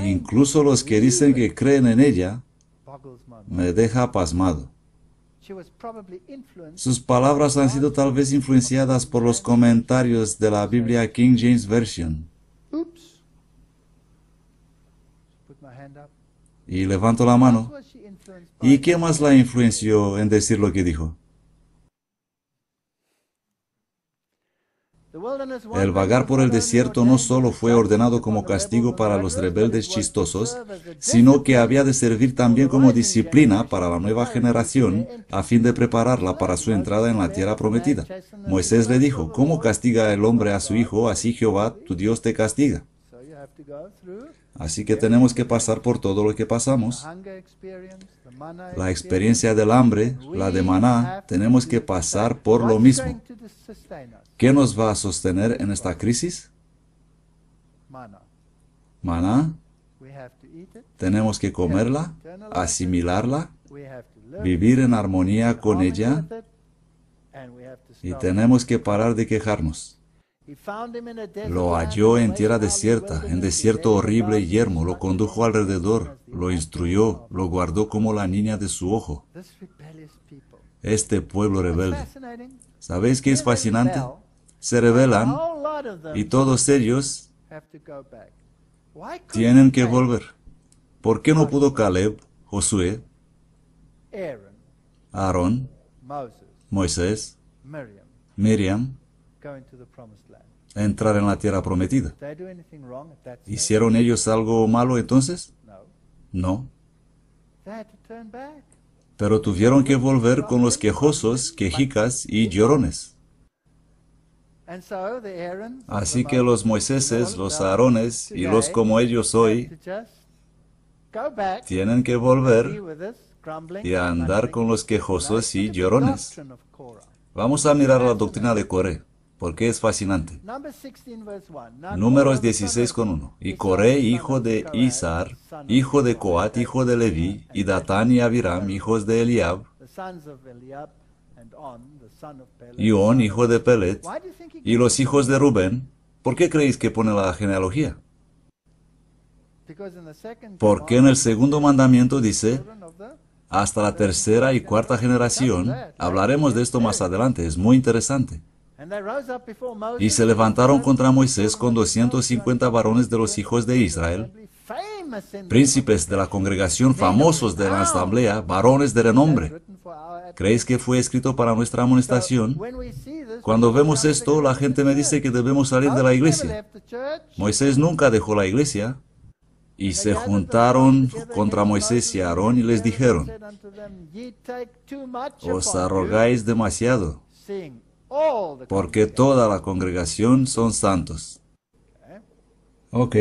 incluso los que dicen que creen en ella, me deja pasmado. Sus palabras han sido tal vez influenciadas por los comentarios de la Biblia King James Version. Y levanto la mano. ¿Y qué más la influenció en decir lo que dijo? El vagar por el desierto no solo fue ordenado como castigo para los rebeldes chistosos, sino que había de servir también como disciplina para la nueva generación, a fin de prepararla para su entrada en la tierra prometida. Moisés le dijo, ¿cómo castiga el hombre a su hijo? Así Jehová, tu Dios, te castiga. Así que tenemos que pasar por todo lo que pasamos. La experiencia del hambre, la de maná, tenemos que pasar por lo mismo. ¿Qué nos va a sostener en esta crisis? Maná. Tenemos que comerla, asimilarla, vivir en armonía con ella y tenemos que parar de quejarnos. Lo halló en tierra desierta, en desierto horrible y yermo, lo condujo alrededor, lo instruyó, lo guardó como la niña de su ojo. Este pueblo rebelde. ¿Sabéis qué es fascinante? Se rebelan y todos ellos tienen que volver. ¿Por qué no pudo Caleb, Josué, Aarón, Moisés, Miriam entrar en la tierra prometida? ¿Hicieron ellos algo malo entonces? No. Pero tuvieron que volver con los quejosos, quejicas y llorones. Así que los Moiséses, los Aarones y los como ellos hoy tienen que volver y andar con los quejosos y llorones. Vamos a mirar la doctrina de Coré, porque es fascinante. Números 16:1. Y Coré, hijo de Izar, hijo de Coat, hijo de Leví, y Datán y Abiram, hijos de Eliab, y On, hijo de Pelet, y los hijos de Rubén. ¿Por qué creéis que pone la genealogía? Porque en el segundo mandamiento dice, hasta la tercera y cuarta generación. Hablaremos de esto más adelante, es muy interesante. Y se levantaron contra Moisés con 250 varones de los hijos de Israel, príncipes de la congregación, famosos de la asamblea, varones de renombre. ¿Creéis que fue escrito para nuestra amonestación? Cuando vemos esto, la gente me dice que debemos salir de la iglesia. Moisés nunca dejó la iglesia. Y se juntaron contra Moisés y Aarón y les dijeron, os arrogáis demasiado, porque toda la congregación son santos. Ok,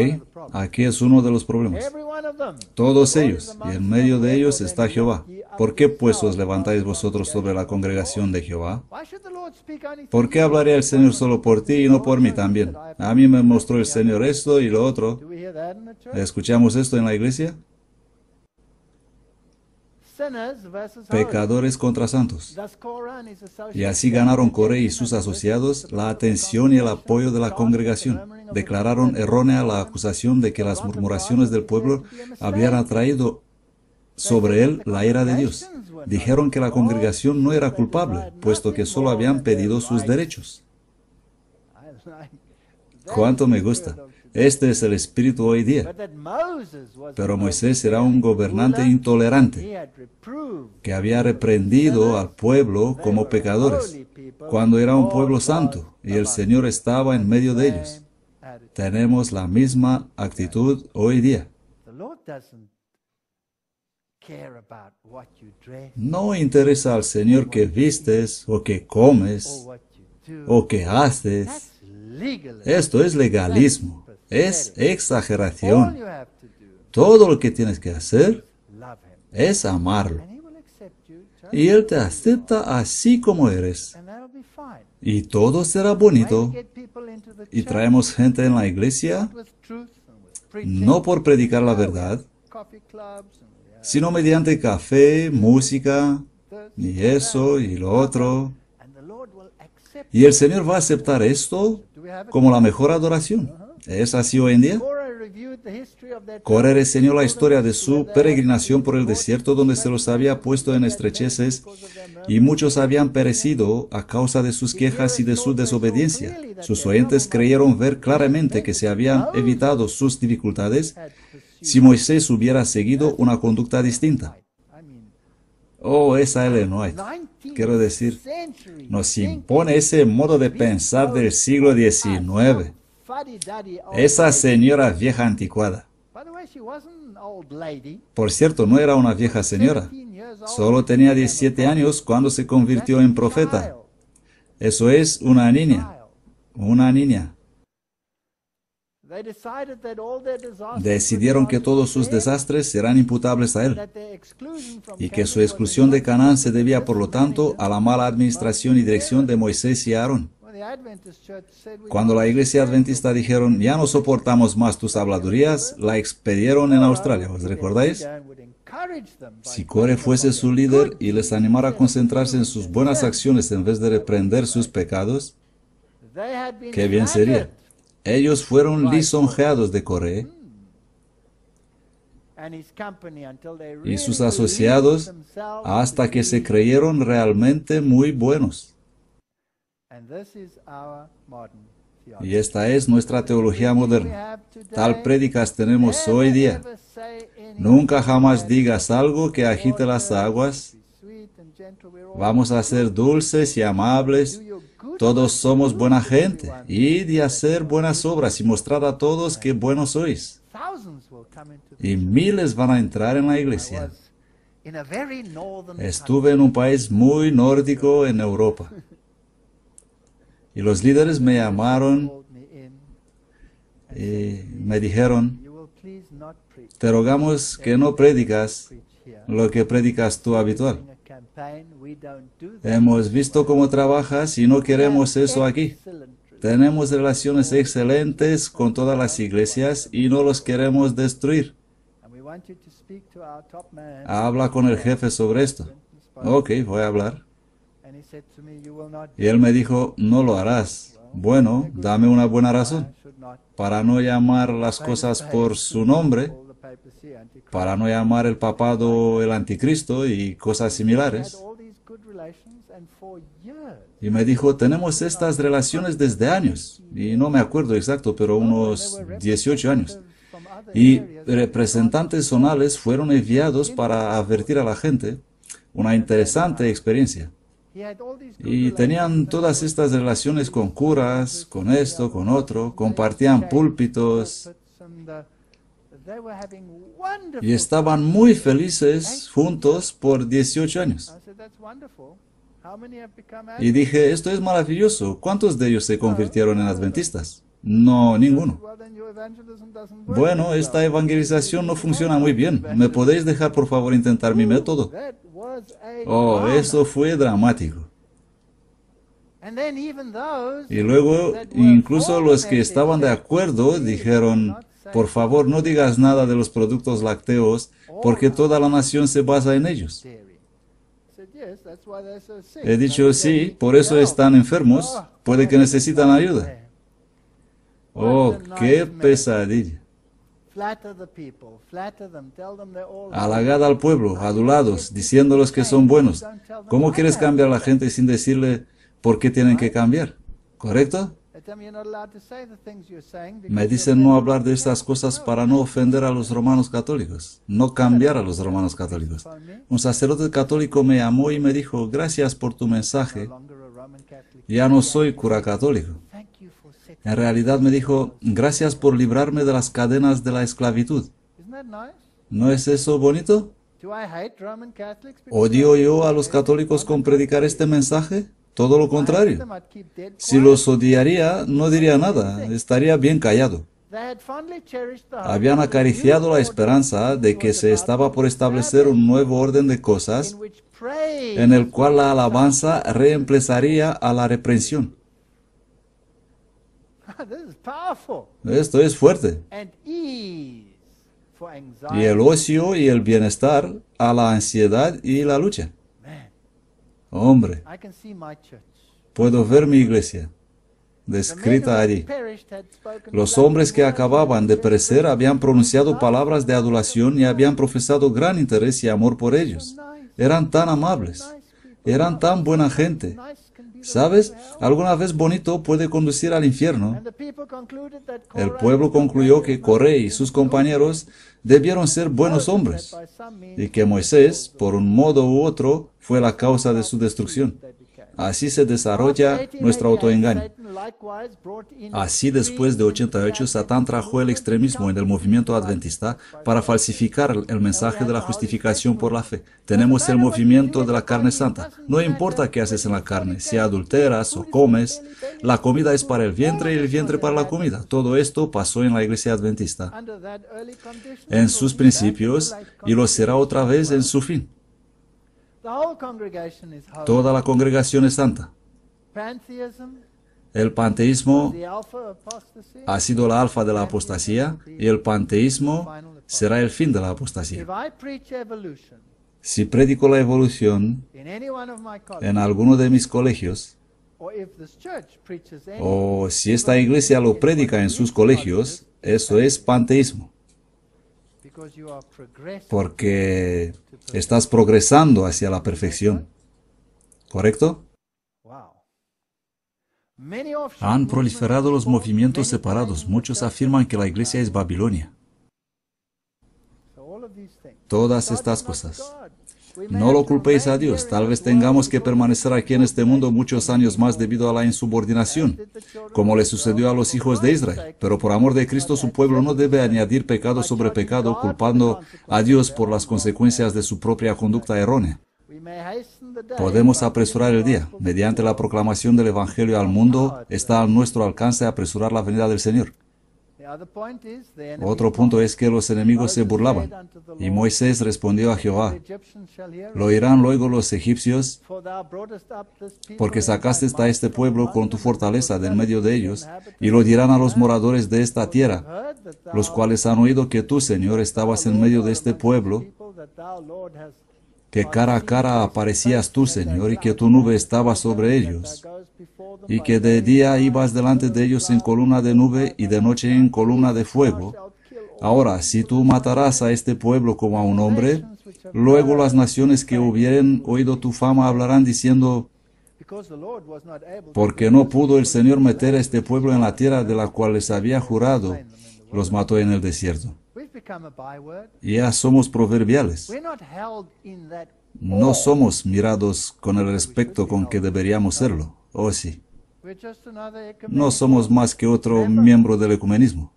aquí es uno de los problemas. Todos ellos, y en medio de ellos está Jehová. ¿Por qué pues os levantáis vosotros sobre la congregación de Jehová? ¿Por qué hablaría el Señor solo por ti y no por mí también? A mí me mostró el Señor esto y lo otro. ¿Escuchamos esto en la iglesia? Pecadores contra santos. Y así ganaron Coré y sus asociados la atención y el apoyo de la congregación. Declararon errónea la acusación de que las murmuraciones del pueblo habían atraído sobre él la ira de Dios. Dijeron que la congregación no era culpable, puesto que solo habían pedido sus derechos. ¿Cuánto me gusta? Este es el espíritu hoy día. Pero Moisés era un gobernante intolerante, que había reprendido al pueblo como pecadores, cuando era un pueblo santo, y el Señor estaba en medio de ellos. Tenemos la misma actitud hoy día. No interesa al Señor que vistes, o que comes, o que haces. Esto es legalismo. Es exageración. Todo lo que tienes que hacer es amarlo. Y Él te acepta así como eres. Y todo será bonito. Y traemos gente en la iglesia, no por predicar la verdad, sino mediante café, música, y eso y lo otro. Y el Señor va a aceptar esto como la mejor adoración. ¿Es así hoy en día? Coré reseñó la historia de su peregrinación por el desierto, donde se los había puesto en estrecheces y muchos habían perecido a causa de sus quejas y de su desobediencia. Sus oyentes creyeron ver claramente que se habían evitado sus dificultades si Moisés hubiera seguido una conducta distinta. Oh, esa Ellen White. Quiero decir, nos impone ese modo de pensar del siglo XIX. Esa señora vieja anticuada. Por cierto, no era una vieja señora. Solo tenía 17 años cuando se convirtió en profeta. Eso es una niña. Una niña. Decidieron que todos sus desastres serán imputables a él y que su exclusión de Canaán se debía, por lo tanto, a la mala administración y dirección de Moisés y Aarón. Cuando la iglesia adventista dijeron, ya no soportamos más tus habladurías, la expedieron en Australia, ¿os recordáis? Si Coré fuese su líder y les animara a concentrarse en sus buenas acciones en vez de reprender sus pecados, Qué bien sería. Ellos fueron lisonjeados de Coré y sus asociados hasta que se creyeron realmente muy buenos. Y esta es nuestra teología moderna. Tal prédicas tenemos hoy día. Nunca jamás digas algo que agite las aguas. Vamos a ser dulces y amables. Todos somos buena gente. Id y hacer buenas obras y mostrar a todos que buenos sois. Y miles van a entrar en la iglesia. Estuve en un país muy nórdico en Europa. Y los líderes me llamaron y me dijeron, te rogamos que no predicas lo que predicas tú habitual. Hemos visto cómo trabajas y no queremos eso aquí. Tenemos relaciones excelentes con todas las iglesias y no los queremos destruir. Habla con el jefe sobre esto. Ok, voy a hablar. Y él me dijo, no lo harás. Bueno, dame una buena razón. Para no llamar las cosas por su nombre, para no llamar el papado el anticristo y cosas similares. Y me dijo, tenemos estas relaciones desde años. Y no me acuerdo exacto, pero unos 18 años. Y representantes zonales fueron enviados para advertir a la gente. Una interesante experiencia. Y tenían todas estas relaciones con curas, con esto, con otro, compartían púlpitos y estaban muy felices juntos por 18 años. Y dije, esto es maravilloso. ¿Cuántos de ellos se convirtieron en adventistas? No, ninguno. Bueno, esta evangelización no funciona muy bien. ¿Me podéis dejar por favor intentar mi método? Oh, eso fue dramático. Y luego, incluso los que estaban de acuerdo dijeron, por favor, no digas nada de los productos lácteos, porque toda la nación se basa en ellos. He dicho, sí, por eso están enfermos, puede que necesitan ayuda. Oh, qué pesadilla. Halagad al pueblo, adulados, diciéndoles que son buenos. ¿Cómo quieres cambiar a la gente sin decirle por qué tienen que cambiar? ¿Correcto? Me dicen no hablar de estas cosas para no ofender a los romanos católicos, no cambiar a los romanos católicos. Un sacerdote católico me llamó y me dijo, gracias por tu mensaje, ya no soy cura católico. En realidad me dijo, gracias por librarme de las cadenas de la esclavitud. ¿No es eso bonito? ¿Odio yo a los católicos con predicar este mensaje? Todo lo contrario. Si los odiaría, no diría nada, estaría bien callado. Habían acariciado la esperanza de que se estaba por establecer un nuevo orden de cosas en el cual la alabanza reemplazaría a la reprensión. Esto es fuerte. Y el ocio y el bienestar a la ansiedad y la lucha. Hombre, puedo ver mi iglesia descrita allí. Los hombres que acababan de perecer habían pronunciado palabras de adulación y habían profesado gran interés y amor por ellos. Eran tan amables, eran tan buena gente. ¿Sabes? Alguna vez bonito puede conducir al infierno. El pueblo concluyó que Coré y sus compañeros debieron ser buenos hombres y que Moisés, por un modo u otro, fue la causa de su destrucción. Así se desarrolla nuestro autoengaño. Así, después de 88, Satán trajo el extremismo en el movimiento adventista para falsificar el mensaje de la justificación por la fe. Tenemos el movimiento de la carne santa. No importa qué haces en la carne, si adulteras o comes, la comida es para el vientre y el vientre para la comida. Todo esto pasó en la iglesia adventista en sus principios y lo será otra vez en su fin. Toda la congregación es santa. El panteísmo ha sido la alfa de la apostasía y el panteísmo será el fin de la apostasía. Si predico la evolución en alguno de mis colegios O si esta iglesia lo predica en sus colegios, eso es panteísmo, porque estás progresando hacia la perfección. ¿Correcto? Han proliferado los movimientos separados. Muchos afirman que la iglesia es Babilonia. Todas estas cosas. No lo culpéis a Dios. Tal vez tengamos que permanecer aquí en este mundo muchos años más debido a la insubordinación, como le sucedió a los hijos de Israel. Pero por amor de Cristo, su pueblo no debe añadir pecado sobre pecado, culpando a Dios por las consecuencias de su propia conducta errónea. Podemos apresurar el día. Mediante la proclamación del Evangelio al mundo, está a nuestro alcance apresurar la venida del Señor. Otro punto es que los enemigos se burlaban, y Moisés respondió a Jehová: lo oirán luego los egipcios, porque sacaste a este pueblo con tu fortaleza de en medio de ellos, y lo dirán a los moradores de esta tierra, los cuales han oído que tú, Señor, estabas en medio de este pueblo, que cara a cara aparecías tú, Señor, y que tu nube estaba sobre ellos, y que de día ibas delante de ellos en columna de nube y de noche en columna de fuego. Ahora, si tú matarás a este pueblo como a un hombre, luego las naciones que hubieren oído tu fama hablarán diciendo: porque no pudo el Señor meter a este pueblo en la tierra de la cual les había jurado, los mató en el desierto. Ya somos proverbiales. No somos mirados con el respeto con que deberíamos serlo. ¿O sí? No somos más que otro miembro del ecumenismo.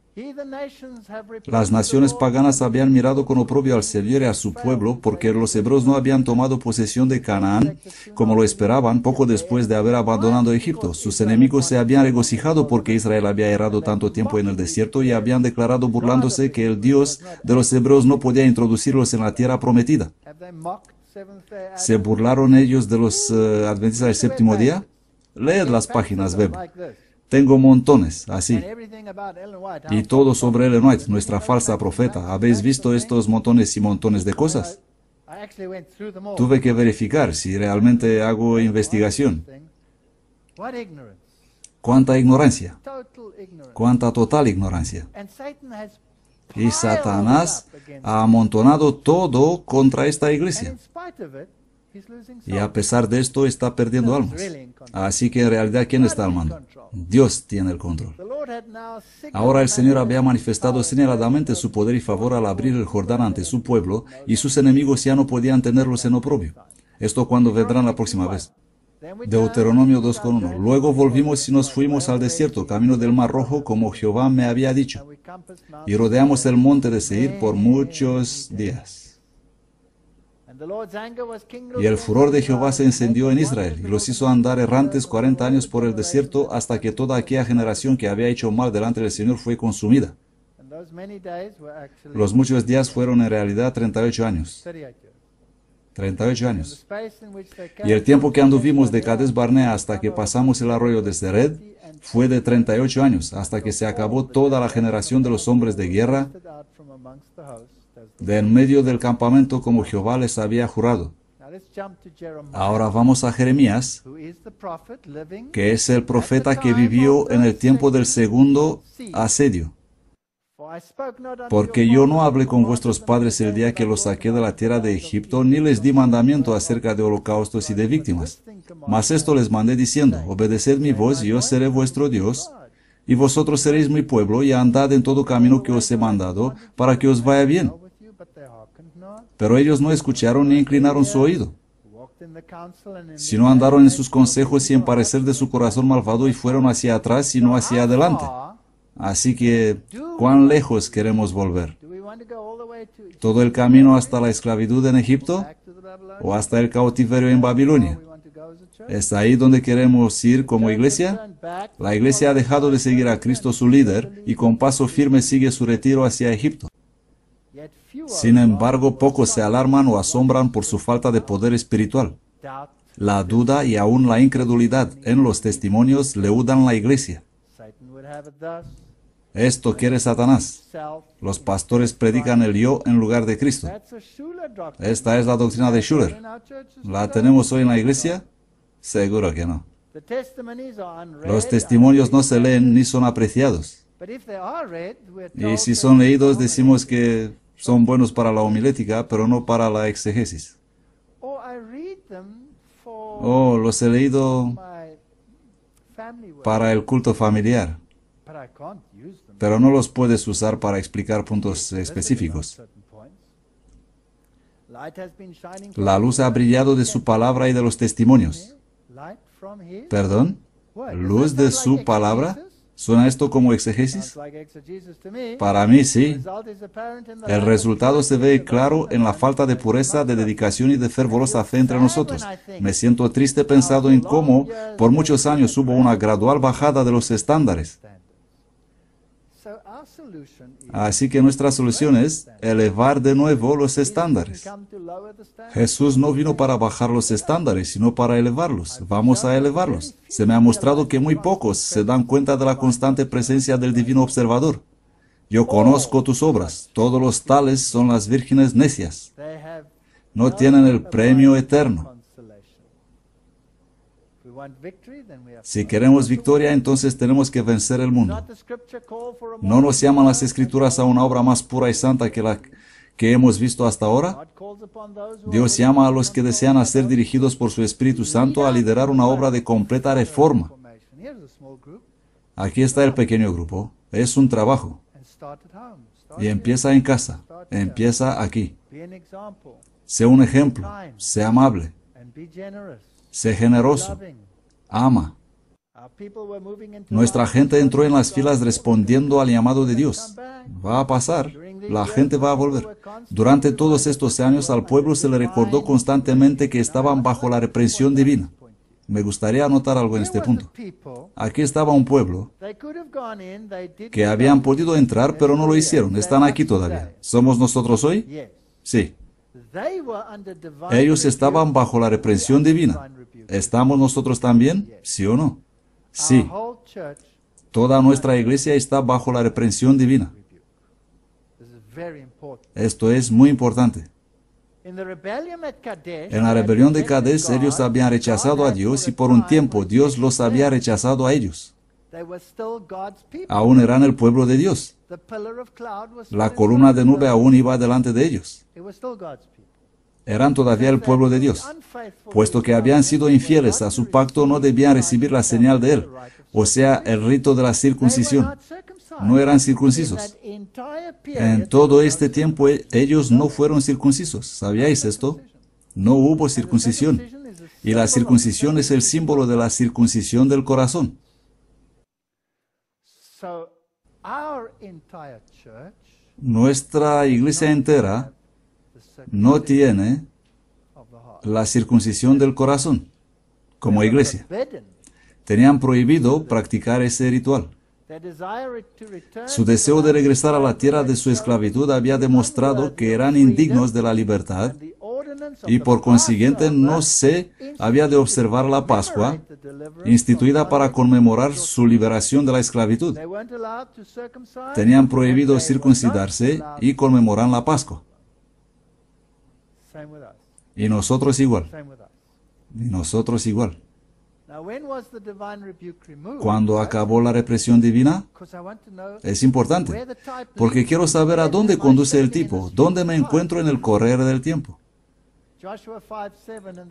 Las naciones paganas habían mirado con oprobio al Señor y a su pueblo porque los hebreos no habían tomado posesión de Canaán como lo esperaban poco después de haber abandonado Egipto. Sus enemigos se habían regocijado porque Israel había errado tanto tiempo en el desierto y habían declarado burlándose que el Dios de los hebreos no podía introducirlos en la tierra prometida. ¿Se burlaron ellos de los adventistas del séptimo día? Leed las páginas web. Tengo montones, así. Y todo sobre Ellen White, nuestra falsa profeta. ¿Habéis visto estos montones y montones de cosas? Tuve que verificar si realmente hago investigación. ¿Cuánta ignorancia? ¿Cuánta total ignorancia? Y Satanás ha amontonado todo contra esta iglesia. Y a pesar de esto está perdiendo almas. Así que en realidad, ¿quién está al mando? Dios tiene el control. Ahora el Señor había manifestado señaladamente su poder y favor al abrir el Jordán ante su pueblo, y sus enemigos ya no podían tenerlos en oprobio. Esto cuando vendrán la próxima vez. Deuteronomio 2:1. Luego volvimos y nos fuimos al desierto, camino del Mar Rojo, como Jehová me había dicho. Y rodeamos el monte de Seir por muchos días. Y el furor de Jehová se encendió en Israel, y los hizo andar errantes 40 años por el desierto, hasta que toda aquella generación que había hecho mal delante del Señor fue consumida. Los muchos días fueron en realidad 38 años. 38 años. Y el tiempo que anduvimos de Cades Barnea hasta que pasamos el arroyo de Zered fue de 38 años, hasta que se acabó toda la generación de los hombres de guerra de en medio del campamento como Jehová les había jurado. Ahora vamos a Jeremías, que es el profeta que vivió en el tiempo del segundo asedio. Porque yo no hablé con vuestros padres el día que los saqué de la tierra de Egipto, ni les di mandamiento acerca de holocaustos y de víctimas. Mas esto les mandé diciendo: obedeced mi voz, y yo seré vuestro Dios, y vosotros seréis mi pueblo, y andad en todo camino que os he mandado, para que os vaya bien. Pero ellos no escucharon ni inclinaron su oído, sino andaron en sus consejos y en parecer de su corazón malvado, y fueron hacia atrás y no hacia adelante. Así que, ¿cuán lejos queremos volver? ¿Todo el camino hasta la esclavitud en Egipto? ¿O hasta el cautiverio en Babilonia? ¿Es ahí donde queremos ir como iglesia? La iglesia ha dejado de seguir a Cristo su líder, y con paso firme sigue su retiro hacia Egipto. Sin embargo, pocos se alarman o asombran por su falta de poder espiritual. La duda y aún la incredulidad en los testimonios leudan la iglesia. Esto quiere Satanás. Los pastores predican el yo en lugar de Cristo. Esta es la doctrina de Schuller. ¿La tenemos hoy en la iglesia? Seguro que no. The testimonies are unread, Los testimonios no se leen ni son apreciados. but if they are read, we're Y told si that son they leídos, are decimos que son buenos para la homilética, pero no para la exegesis. Or I read them for Oh, los he leído my family work, para el culto familiar, but I can't use them. pero no los puedes usar para explicar puntos específicos. Certain points. Light has been shining La from luz his ha word. brillado de su palabra y de los testimonios. Light from his ¿Perdón? word. ¿Luz Doesn't de that su sound like palabra? exegesis? ¿Suena esto como exegesis? Sounds like exegesis to me. Para mí The sí. result is apparent in the El lack of resultado se ve purity, claro devotion, en la and falta de understanding pureza, de amongst us. dedicación y de fervorosa fe entre nosotros. Me siento triste pensado en cómo por muchos años hubo una gradual bajada de los estándares. So our solution is Así que nuestra solución es elevar de nuevo los Jesus estándares. didn't come to lower the standard. Jesús no vino para bajar los estándares, sino para elevarlos. Vamos a elevarlos. Se me ha mostrado que muy pocos se dan cuenta de la constante presencia del divino observador. Yo conozco tus obras. Todos los tales son las vírgenes necias. They have No tienen el premio eterno. consolation. If we want victory, then we have Si queremos victoria, entonces tenemos que vencer el mundo. not the scripture call for a ¿No nos llaman las escrituras a una obra más pura y santa que la que hemos visto hasta ahora? God calls upon those who Dios llama a los que desean ser dirigidos por su Espíritu Santo a liderar una obra de completa reforma. reformation. Here's a small group Aquí está el pequeño grupo. Es un trabajo. and start at home. Start Y here. empieza en casa. Empieza aquí. Be an example Sé un ejemplo. Sé amable. and be generous. Sé generoso. Loving. Ama. Our people were moving into Nuestra life. gente entró en las filas respondiendo al llamado de Dios. Va a pasar. La gente va a volver. Durante todos estos años al pueblo se le recordó constantemente que estaban bajo la reprensión divina. Me gustaría anotar algo en este punto. Aquí estaba un pueblo que habían podido entrar, pero no lo hicieron. Están aquí todavía. ¿Somos nosotros hoy? Sí. Ellos estaban bajo la reprensión divina. ¿Estamos nosotros también? ¿Sí o no? Sí. Toda nuestra iglesia está bajo la reprensión divina. Esto es muy importante. En la rebelión de Kadesh, ellos habían rechazado a Dios y por un tiempo Dios los había rechazado a ellos. Aún eran el pueblo de Dios. La columna de nube aún iba delante de ellos. Eran todavía el pueblo de Dios. Puesto que habían sido infieles a su pacto, no debían recibir la señal de él, o sea, el rito de la circuncisión. No eran circuncisos. En todo este tiempo ellos no fueron circuncisos. ¿Sabíais esto? No hubo circuncisión. Y la circuncisión es el símbolo de la circuncisión del corazón. Nuestra iglesia entera no tiene la circuncisión del corazón como iglesia. Tenían prohibido practicar ese ritual. Su deseo de regresar a la tierra de su esclavitud había demostrado que eran indignos de la libertad y por consiguiente no se había de observar la Pascua instituida para conmemorar su liberación de la esclavitud. Tenían prohibido circuncidarse y conmemorar la Pascua. Y nosotros igual. Y nosotros igual. ¿Cuándo acabó la represión divina? Es importante, porque quiero saber a dónde conduce el tipo, dónde me encuentro en el correr del tiempo.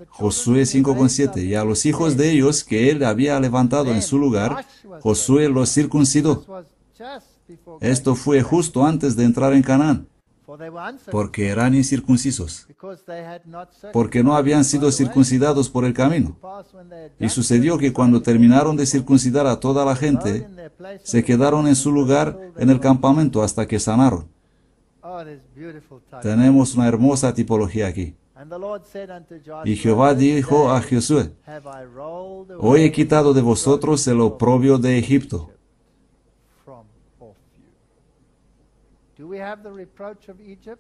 Josué 5:7, y a los hijos de ellos que él había levantado en su lugar, Josué los circuncidó. Esto fue justo antes de entrar en Canaán, porque eran incircuncisos, porque no habían sido circuncidados por el camino. Y sucedió que cuando terminaron de circuncidar a toda la gente, se quedaron en su lugar en el campamento hasta que sanaron. Tenemos una hermosa tipología aquí. Y Jehová dijo a Josué: hoy he quitado de vosotros el oprobio de Egipto.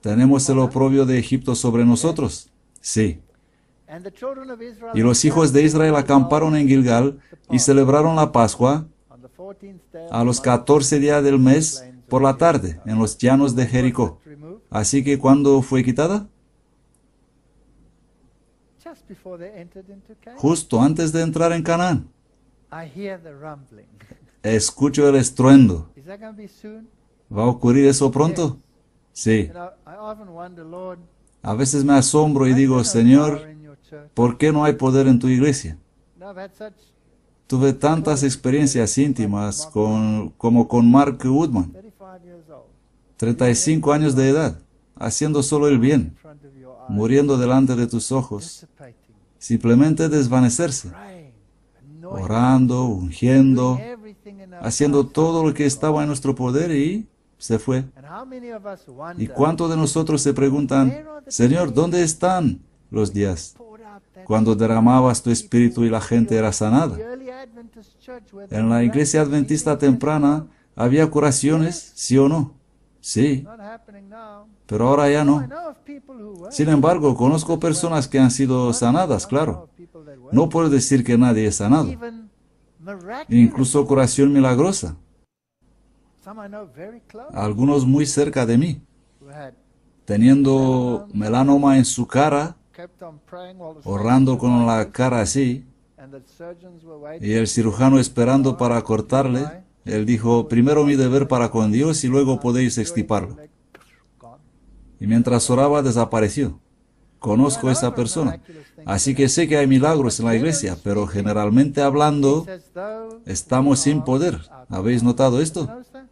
¿Tenemos el oprobio de Egipto sobre nosotros? Sí. Y los hijos de Israel acamparon en Gilgal y celebraron la Pascua a los 14 días del mes por la tarde en los llanos de Jericó. Así que ¿cuándo fue quitada? Justo antes de entrar en Canaán. I hear the rumbling. Escucho el estruendo. Is that going to be soon? ¿Va a ocurrir eso pronto? Sí. You know, I often wonder, Lord, A veces me asombro y digo, Señor, ¿por qué no hay poder en tu iglesia? no, I've had such Tuve tantas experiencias íntimas como con Mark Woodman, 35 years old, 35 años de edad, haciendo solo el bien, in front of your eyes, muriendo delante de tus ojos, dissipating, simplemente desvanecerse, praying, anointing, orando, ungiendo, everything in our haciendo power. todo lo que estaba en nuestro poder y se fue. And how many of us ¿Y wonder, cuántos de nosotros se preguntan, Señor, ¿dónde están los días poured out that cuando derramabas tu espíritu y la gente era sanada? the early Adventist church where En la iglesia adventista temprana había curaciones, ¿sí o no? Sí, not happening now. pero ahora ya I no. know of people who were. Sin embargo, conozco personas que han sido sanadas, I know claro. of people that were. No puedo decir que nadie es sanado. Even miraculous. Incluso curación milagrosa. Some I know very close Algunos muy cerca de mí, who had teniendo melanoma en su cara, kept on praying while the orando surgeons con were la waiting, cara así, and the surgeons were waiting. y el cirujano esperando para cortarle. Él dijo, primero mi deber para con Dios y luego podéis extirparlo. Like, gone. Y mientras oraba desapareció. Conozco a esa persona. Así que sé que hay milagros en la iglesia, pero generalmente hablando, It's as though estamos sin poder. ¿Habéis notado esto? Notice that?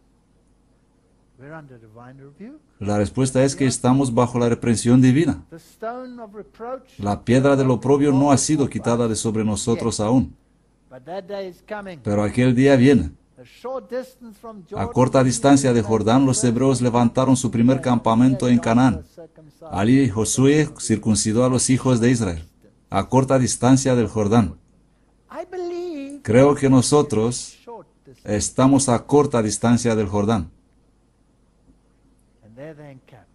We're under divine rebuke. La respuesta es que estamos bajo la reprensión divina. The stone of reproach. La piedra del oprobio no ha sido quitada de sobre nosotros aún, But that day is coming. pero aquel día viene. A short distance from A Jordan, corta distancia de Jordán, los hebreos levantaron su primer campamento en Canaán. Allí Josué circuncidó a los hijos de Israel, a corta distancia del Jordán. I believe Creo que nosotros short distance. estamos a corta distancia del Jordán. And there they encamped.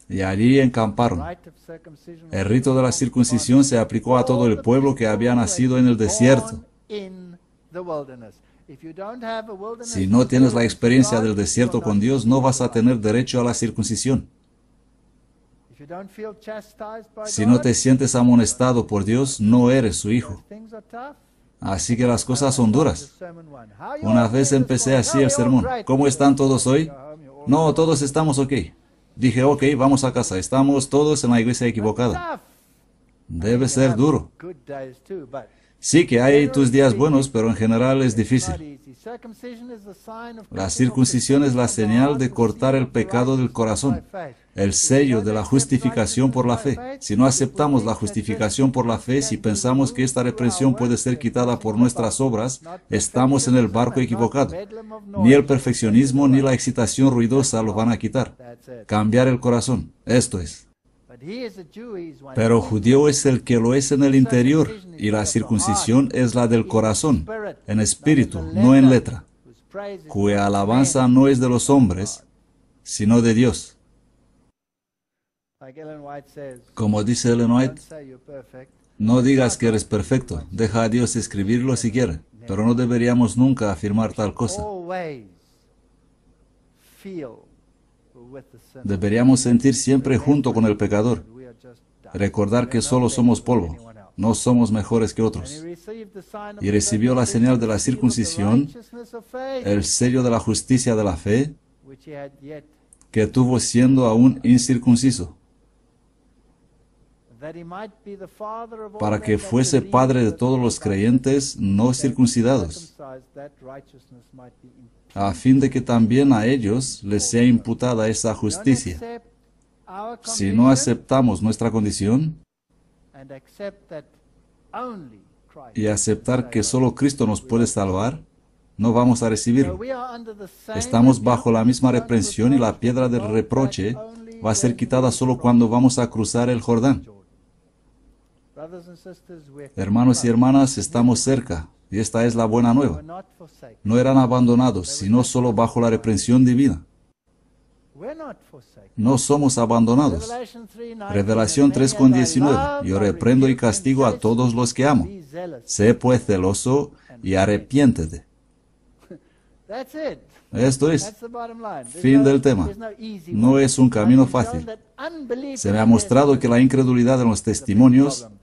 Y allí encamparon. Rite of circumcision El rito de la circuncisión se aplicó a todo el pueblo que había nacido en el desierto. in the wilderness. If you don't have a wilderness Si no tienes la experience experiencia with del God, desierto you will con not Dios, no vas a tener derecho a la circuncisión. If you don't feel chastised by Si God, no te sientes amonestado por Dios, no eres su hijo. things are tough. Así que las cosas son The duras. sermon one. How you Una all vez doing empecé this así morning? el sermón. All right. ¿Cómo están todos hoy? Go home, you're all No, todos estamos ok. Dije, ok, vamos a casa. Estamos todos en la iglesia equivocada. tough. Debe ser duro. Good days too, but Sí que hay tus días buenos, pero en general es not difícil. easy. Circumcision is the sign of La circuncisión es la señal de cortar el pecado del corazón, el sello de la justificación por la fe. Si no aceptamos la justificación por la fe, si pensamos que esta reprensión puede ser quitada por nuestras obras, estamos en el barco equivocado. Ni el perfeccionismo ni la excitación ruidosa lo van a quitar. That's it. Cambiar el corazón, esto es. But he is a Jew, he's one Pero in judío es el que lo es en el interior, y la circuncisión es la del corazón, en espíritu, no en letra, whose praise is cuya alabanza no es de los hombres, sino de Dios. like Ellen White says. Como dice Ellen White, Don't say you're perfect. no digas que eres perfecto, deja a Dios escribirlo si quiere, pero no deberíamos nunca afirmar tal cosa. Always feel with the sinner. Deberíamos sentir siempre junto con el pecador, We are just dust. recordar que solo somos polvo, no somos mejores que And he otros. received the sign of Y recibió la señal de la circuncisión, righteousness of faith, el sello de la justicia de la fe, which he had yet, que tuvo siendo aún incircunciso, that he might be the father of all para men que that fuese believe, padre de that todos los creyentes no circuncidados, circumcised, that righteousness might be imputed. a fin de que también a ellos les sea imputada esa Don't justicia. accept our Si no condition aceptamos nuestra condición and accept that only Christ y aceptar que solo Cristo nos puede salvar, no vamos a So recibirlo. we are under the same Estamos bajo la rebuke, misma the stone of reprensión y la reproach piedra will del roll reproche back only va a ser when quitada we solo cross cuando vamos a cruzar el Jordán. Jordan. Brothers and sisters, we're Hermanos y close. hermanas, estamos cerca, y esta es la buena We're nueva. not forsaken. No eran abandonados, sino solo bajo la reprensión divina. We're not forsaken. No somos abandonados. Revelation 3:19, Revelación 3:19. Yo reprendo y castigo a todos los que amo. Be zealous. Sé pues celoso y arrepiéntete. That's it. Esto es. That's the bottom line. There's Fin no- del tema. there's no easy No one. es un camino I've been shown fácil. that unbelief Se me ha in mostrado que la incredulidad en los is a big testimonios problem.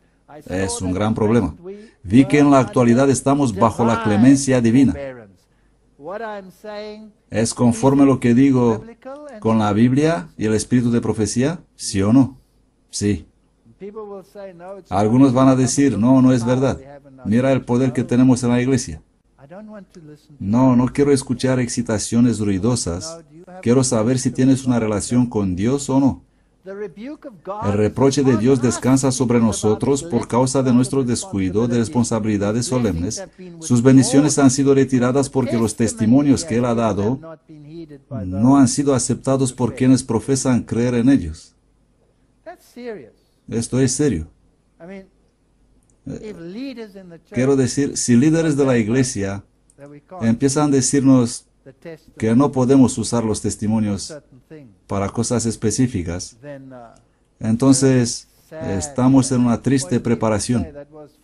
Es un gran problema. Vi que en la actualidad estamos bajo la clemencia divina. ¿Es conforme lo que digo con la Biblia y el espíritu de profecía? ¿Sí o no? Sí. Algunos van a decir, no, no es verdad. Mira el poder que tenemos en la iglesia. No, no quiero escuchar excitaciones ruidosas. Quiero saber si tienes una relación con Dios o no. El reproche de Dios descansa sobre nosotros por causa de nuestro descuido de responsabilidades solemnes. Sus bendiciones han sido retiradas porque los testimonios que Él ha dado no han sido aceptados por quienes profesan creer en ellos. Esto es serio. Quiero decir, si líderes de la iglesia empiezan a decirnos que no podemos usar los testimonios para cosas específicas, entonces estamos en una triste preparación.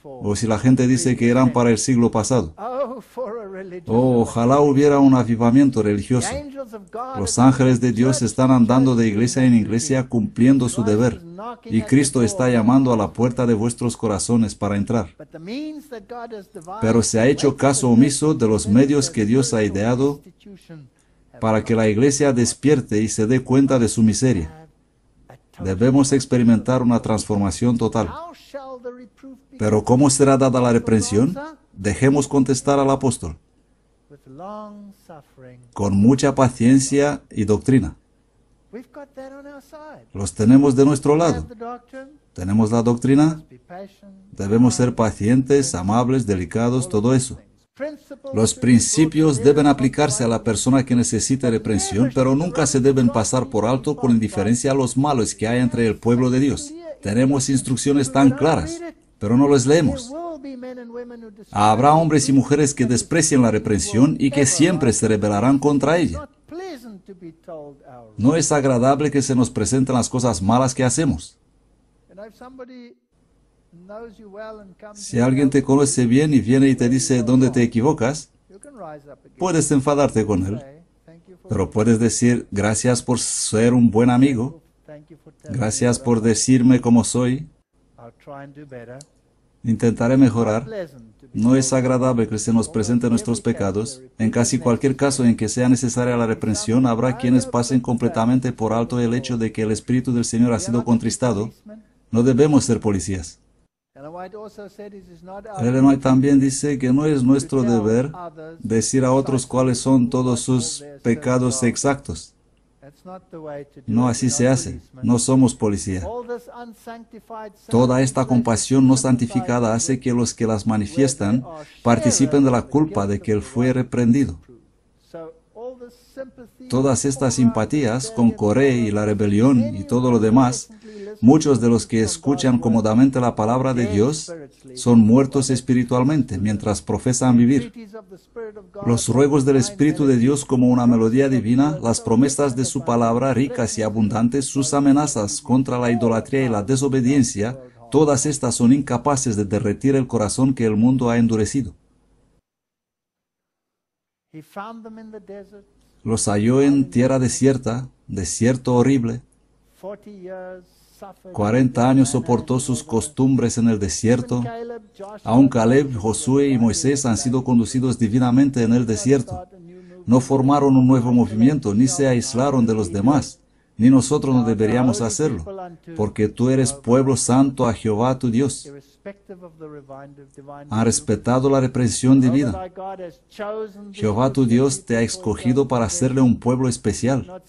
O si la gente dice que eran para el siglo pasado. Ojalá hubiera un avivamiento religioso. Los ángeles de Dios están andando de iglesia en iglesia cumpliendo su deber. Y Cristo está llamando a la puerta de vuestros corazones para entrar. Pero se ha hecho caso omiso de los medios que Dios ha ideado para que la iglesia despierte y se dé cuenta de su miseria. Debemos experimentar una transformación total. Pero ¿cómo será dada la reprensión? Dejemos contestar al apóstol. Con mucha paciencia y doctrina. Los tenemos de nuestro lado. Tenemos la doctrina. Debemos ser pacientes, amables, delicados, todo eso. Los principios deben aplicarse a la persona que necesita reprensión, pero nunca se deben pasar por alto con indiferencia a los malos que hay entre el pueblo de Dios. Tenemos instrucciones tan claras, pero no las leemos. Habrá hombres y mujeres que desprecien la reprensión y que siempre se rebelarán contra ella. No es agradable que se nos presenten las cosas malas que hacemos. Si alguien te conoce bien y viene y te dice dónde te equivocas, puedes enfadarte con él, pero puedes decir, gracias por ser un buen amigo, gracias por decirme cómo soy, intentaré mejorar. No es agradable que se nos presenten nuestros pecados. En casi cualquier caso en que sea necesaria la reprensión, habrá quienes pasen completamente por alto el hecho de que el Espíritu del Señor ha sido contristado. No debemos ser policías. Ellen White también dice que no es nuestro deber decir a otros cuáles son todos sus pecados exactos. No así se hace. No somos policía. Toda esta compasión no santificada hace que los que las manifiestan participen de la culpa de que él fue reprendido. Todas estas simpatías con Coré y la rebelión y todo lo demás, muchos de los que escuchan cómodamente la palabra de Dios son muertos espiritualmente mientras profesan vivir. Los ruegos del Espíritu de Dios como una melodía divina, las promesas de su palabra ricas y abundantes, sus amenazas contra la idolatría y la desobediencia, todas estas son incapaces de derretir el corazón que el mundo ha endurecido. Los halló en tierra desierta, desierto horrible. 40 años soportó sus costumbres en el desierto. Aún Caleb, Josué y Moisés han sido conducidos divinamente en el desierto. No formaron un nuevo movimiento, ni se aislaron de los demás, ni nosotros no deberíamos hacerlo, porque tú eres pueblo santo a Jehová tu Dios. Han respetado la reprensión divina. Jehová tu Dios te ha escogido para hacerle un pueblo especial.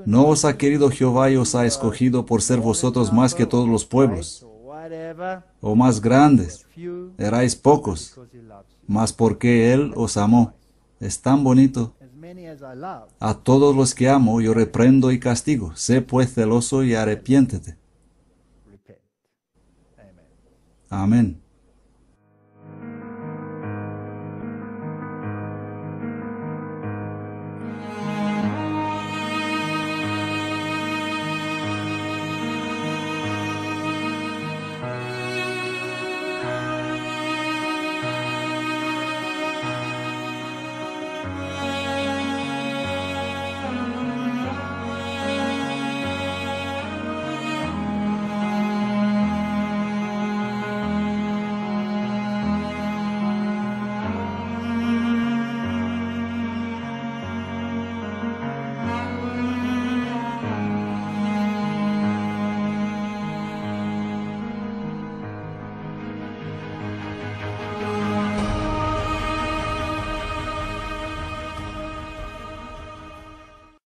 No os ha querido Jehová y os ha escogido por ser vosotros más que todos los pueblos, o más grandes. Erais pocos, mas porque Él os amó. Es tan bonito. A todos los que amo yo reprendo y castigo. Sé pues celoso y arrepiéntete. Amén.